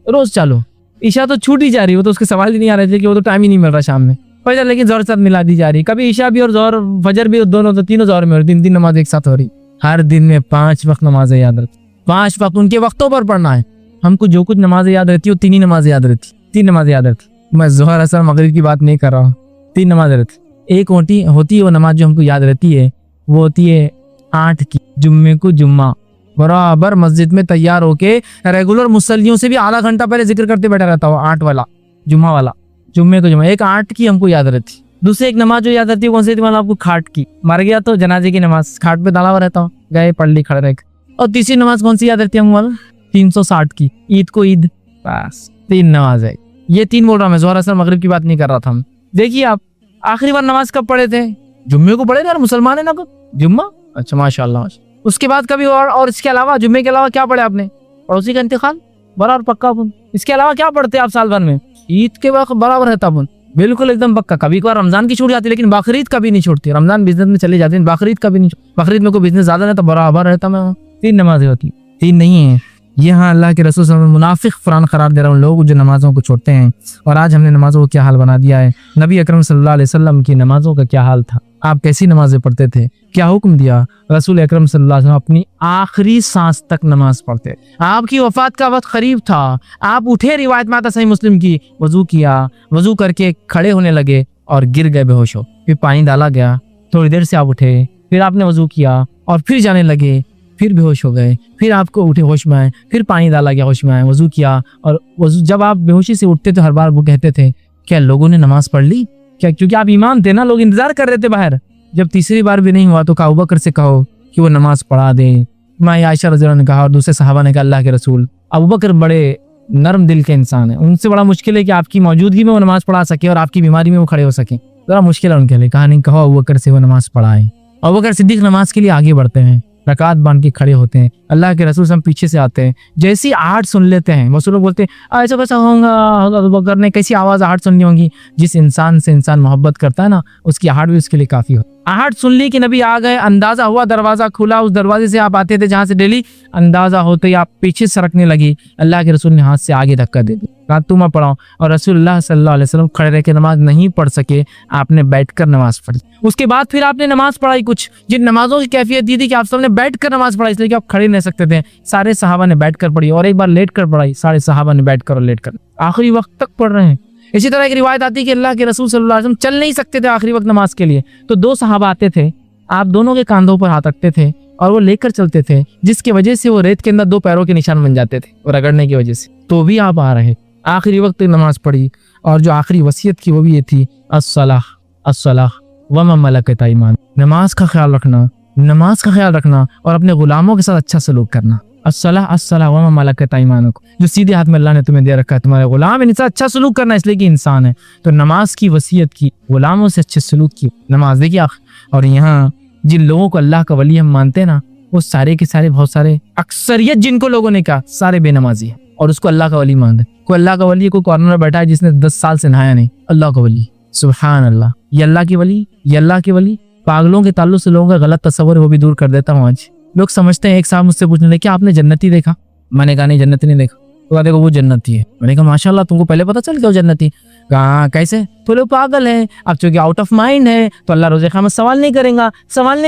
S1: रोज चालू। ईशा तो छूट ही जा रही है, वो तो उसके सवाल ही नहीं आ रहे थे कि वो तो टाइम ही नहीं मिल रहा शाम में फजर, लेकिन जोहर के साथ मिला दी जा रही। कभी ईशा भी और जोहर फजर भी दोनों, तो तीनों जोहर में हो रही, 3 नमाज एक साथ हो रही। हर दिन में 5 वक्त नमाजें याद रखती, 5 वक्त उनके वक्तों पर पढ़ना है। हमको जो कुछ नमाजें याद रहती है वो 3 ही नमाजें याद रहती, 3 नमाजें याद रहती। मैं जोहर असर मगरिब की बात नहीं कर रहा हूँ, 3 नमाजें रहती। एक होती है वो नमाज जो हमको याद रहती है, वो होती है 8 की, जुम्मे को जुम्मा बराबर मस्जिद में तैयार होके रेगुलर मुसल्लियों से भी आधा घंटा पहले जिक्र करते बैठा रहता हूँ, 8 वाला जुम्मा वाला, जुम्मे को जुम्मा। एक 8 की हमको याद रहती। दूसरी एक नमाज जो याद रहती है कौन सी, आपको खाट की, मर गया तो जनाजे की नमाज, खाट पे डाला हुआ रहता हूँ, गए पढ़ ली खड़े रह। और तीसरी नमाज कौन सी याद रहती है हमको, 360 की, ईद को ईद, बस 3 नमाज है। ये 3 बोल रहा मैं, जोहर असर मगरिब की बात नहीं कर रहा था। देखिए आप आखिरी बार नमाज कब पढ़े थे, जुम्मे को पढ़े थे यार, मुसलमान है ना को जुम्मा, अच्छा माशाल्लाह। उसके बाद कभी और इसके अलावा, जुम्मे के अलावा क्या पढ़े आपने, पड़ोसी का इंतकाल बराबर पक्का अपन। इसके अलावा क्या पढ़ते आप साल भर में, ईद के वक्त बराबर रहता अपन, बिल्कुल एकदम पक्का। कभी कभार रमजान की छूट जाती, लेकिन बकरीद कभी नहीं छूटती। रमजान बिजनेस में चली जाती है, बकरीद कभी नहीं, बकरीद में कोई बिजनेस ज्यादा नहीं तो बराबर रहता मैं। 3 नमाजें होती, 3 नहीं है। ये हाँ अल्लाह के रसूल सल्लल्लाहु अलैहि वसल्लम मुनाफिक फरान करार दे रहा हूँ लोग जो नमाजों को छोड़ते हैं। और आज हमने नमाजों को क्या हाल बना दिया है। नबी अकरम सल्लल्लाहु अलैहि वसल्लम की नमाजों का क्या हाल था, आप कैसी नमाजें पढ़ते थे, क्या हुक्म दिया। रसूल अकरम सल्लल्लाहु अलैहि वसल्लम अपनी आखिरी सांस तक नमाज पढ़ते, आपकी वफात का वक्त करीब था, आप उठे, रिवायत में आता सही मुस्लिम की, वजू किया, वजू करके खड़े होने लगे और गिर गए बेहोश हो। फिर पानी डाला गया, थोड़ी देर से आप उठे, फिर आपने वजू किया और फिर जाने लगे, फिर बेहोश हो गए, फिर आपको उठे होश में आए, फिर पानी डाला गया होश में आए, वजू किया। और वजू जब आप बेहोशी से उठते तो हर बार वो कहते थे क्या लोगों ने नमाज पढ़ ली क्या, क्योंकि आप ईमान थे ना, लोग इंतजार कर रहे थे बाहर। जब तीसरी बार भी नहीं हुआ तो अबू बकर से कहो कि वो नमाज पढ़ा दे। मैं आयशा रज़ियल्लाहु अन्हा ने कहा और दूसरे सहाबा ने कहा अल्लाह के रसूल। अबू बकर बड़े नरम दिल के इंसान है, उनसे बड़ा मुश्किल है कि आपकी मौजूदगी में वो नमाज पढ़ा सके और आपकी बीमारी में वो खड़े हो सके। जरा मुश्किल है उनके लिए। कहा नहीं, कहो अबू बकर से वो नमाज पढ़ाए। अबू बकर सिद्दीक नमाज के लिए आगे बढ़ते हैं, रकात बांध के खड़े होते हैं, अल्लाह के रसूल हम पीछे से आते हैं, जैसी आहट सुन लेते हैं वो लोग बोलते हैं ऐसा कैसा होगा, अबू बकर ने कैसी आवाज़ आहट सुननी होगी। जिस इंसान से इंसान मोहब्बत करता है ना, उसकी आहट भी उसके लिए काफ़ी हो। आहट सुन ली कि नबी आ गए, अंदाज़ा हुआ, दरवाज़ा खुला, उस दरवाजे से आप आते थे जहाँ से डेली, अंदाज़ा होते ही आप पीछे सरकने लगी। अल्लाह के रसूल ने हाथ से आगे धक्का दे दिया, कहा तुम मत पढ़ाओ। और रसूलुल्लाह सल्लल्लाहु अलैहि वसल्लम खड़े रह के नमाज नहीं पढ़ सके, आपने बैठकर नमाज पढ़ी। उसके बाद फिर आपने नमाज पढ़ाई कुछ जिन नमाजों की कैफियत ये थी कि आप सबने बैठकर नमाज पढ़ाई, इसलिए कि आप खड़े नहीं सकते थे। सारे सहाबा ने बैठकर पढ़ी और एक बार लेट कर पढ़ाई, सारे सहाबा ने बैठकर और लेट कर आखिरी वक्त तक पढ़ रहे हैं। इसी तरह एक रिवायत आती है कि अल्लाह के रसूल सल्लल्लाहु अलैहि वसल्लम चल नहीं सकते थे आखिरी वक्त नमाज के लिए, तो दो सहाबा आते थे, आप दोनों के कांधों पर हाथ रखते थे और वो लेकर चलते थे, जिसकी वजह से वो रेत के अंदर दो पैरों के निशान बन जाते थे और रगड़ने की वजह से। तो भी आप आ रहे, आखिरी वक्त नमाज पढ़ी। और जो आखिरी वसीयत की वो भी ये थी, अस्सलाह अस्सलाह व मा मलकत अयमानुकुम, नमाज का ख्याल रखना, नमाज का ख्याल रखना और अपने गुलामों के साथ अच्छा सलूक करना। अस्सलाह अस्सलाह व मा मलकत अयमानुकुम, जो सीधे हाथ में अल्लाह ने तुम्हें दे रखा है, तुम्हारे गुलाम है, इनसे अच्छा सलूक करना, इसलिए कि इंसान है। तो नमाज की वसीयत की, गुलामों से अच्छे सलूक की नमाज। देखिए, और यहाँ जिन लोगों को अल्लाह का वली हम मानते हैं ना, वो सारे के सारे, बहुत सारे, अक्सरियत जिनको लोगों ने कहा सारे बेनमाजी है और उसको अल्लाह का वली मानते हैं। कोई अल्लाह का वली, कोई कॉर्नर में बैठा है जिसने 10 साल से नहाया नहीं, अल्लाह का वली, सुभान अल्लाह, ये अल्लाह की वली, ये अल्लाह की वली। पागलों के ताल्लुक से लोगों का गलत तस्वर है, वो भी दूर कर देता हूँ आज। लोग समझते हैं, एक साहब मुझसे पूछने लगे, क्या आपने जन्नती देखा? मैंने कहा नहीं, जन्नती नहीं देखा। तो देखो वो जन्नती है। मैंने कहा माशाल्लाह, तुमको पहले पता चल गया वो जन्नती? कहा कैसे? तो लोग पागल है, अब चूंकि आउट ऑफ माइंड है तो अल्लाह रोज़े क़यामत सवाल नहीं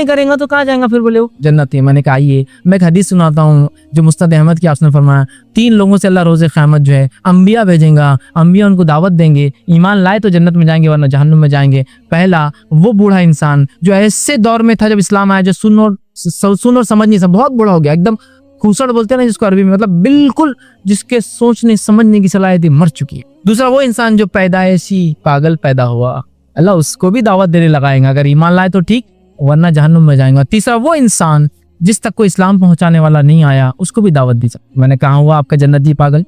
S1: करेगा तो कहाँ जाएगा फिर बोले वो जन्नती है। मैंने कहा आइए मैं एक हदीस सुनाता हूँ जो मुस्तद अहमद की आपने फरमाया, 3 लोगों से अल्लाह रोज़े क़यामत जो है अंबिया भेजेगा, अंबिया उनको दावत देंगे, ईमान लाए तो जन्नत में जाएंगे वरना जहन्नुम में जाएंगे। पहला वो बूढ़ा इंसान जो ऐसे दौर में था जब इस्लाम आया, जो सुन और समझ नहीं सब, बहुत बूढ़ा हो गया, एकदम खूसड़ बोलते हैं ना जिसको अरबी में, मतलब बिल्कुल जिसके सोचने समझने की सलाहियत मर चुकी है। दूसरा वो इंसान जो पैदाइशी पागल पैदा हुआ, अल्लाह उसको भी दावत देने लगाएगा, अगर ईमान लाए तो ठीक वरना जहन्नुम में जाएगा। तीसरा वो इंसान जिस तक कोई इस्लाम पहुंचाने वाला नहीं आया, उसको भी दावत दी। मैंने कहा हुआ आपका जन्नती पागल।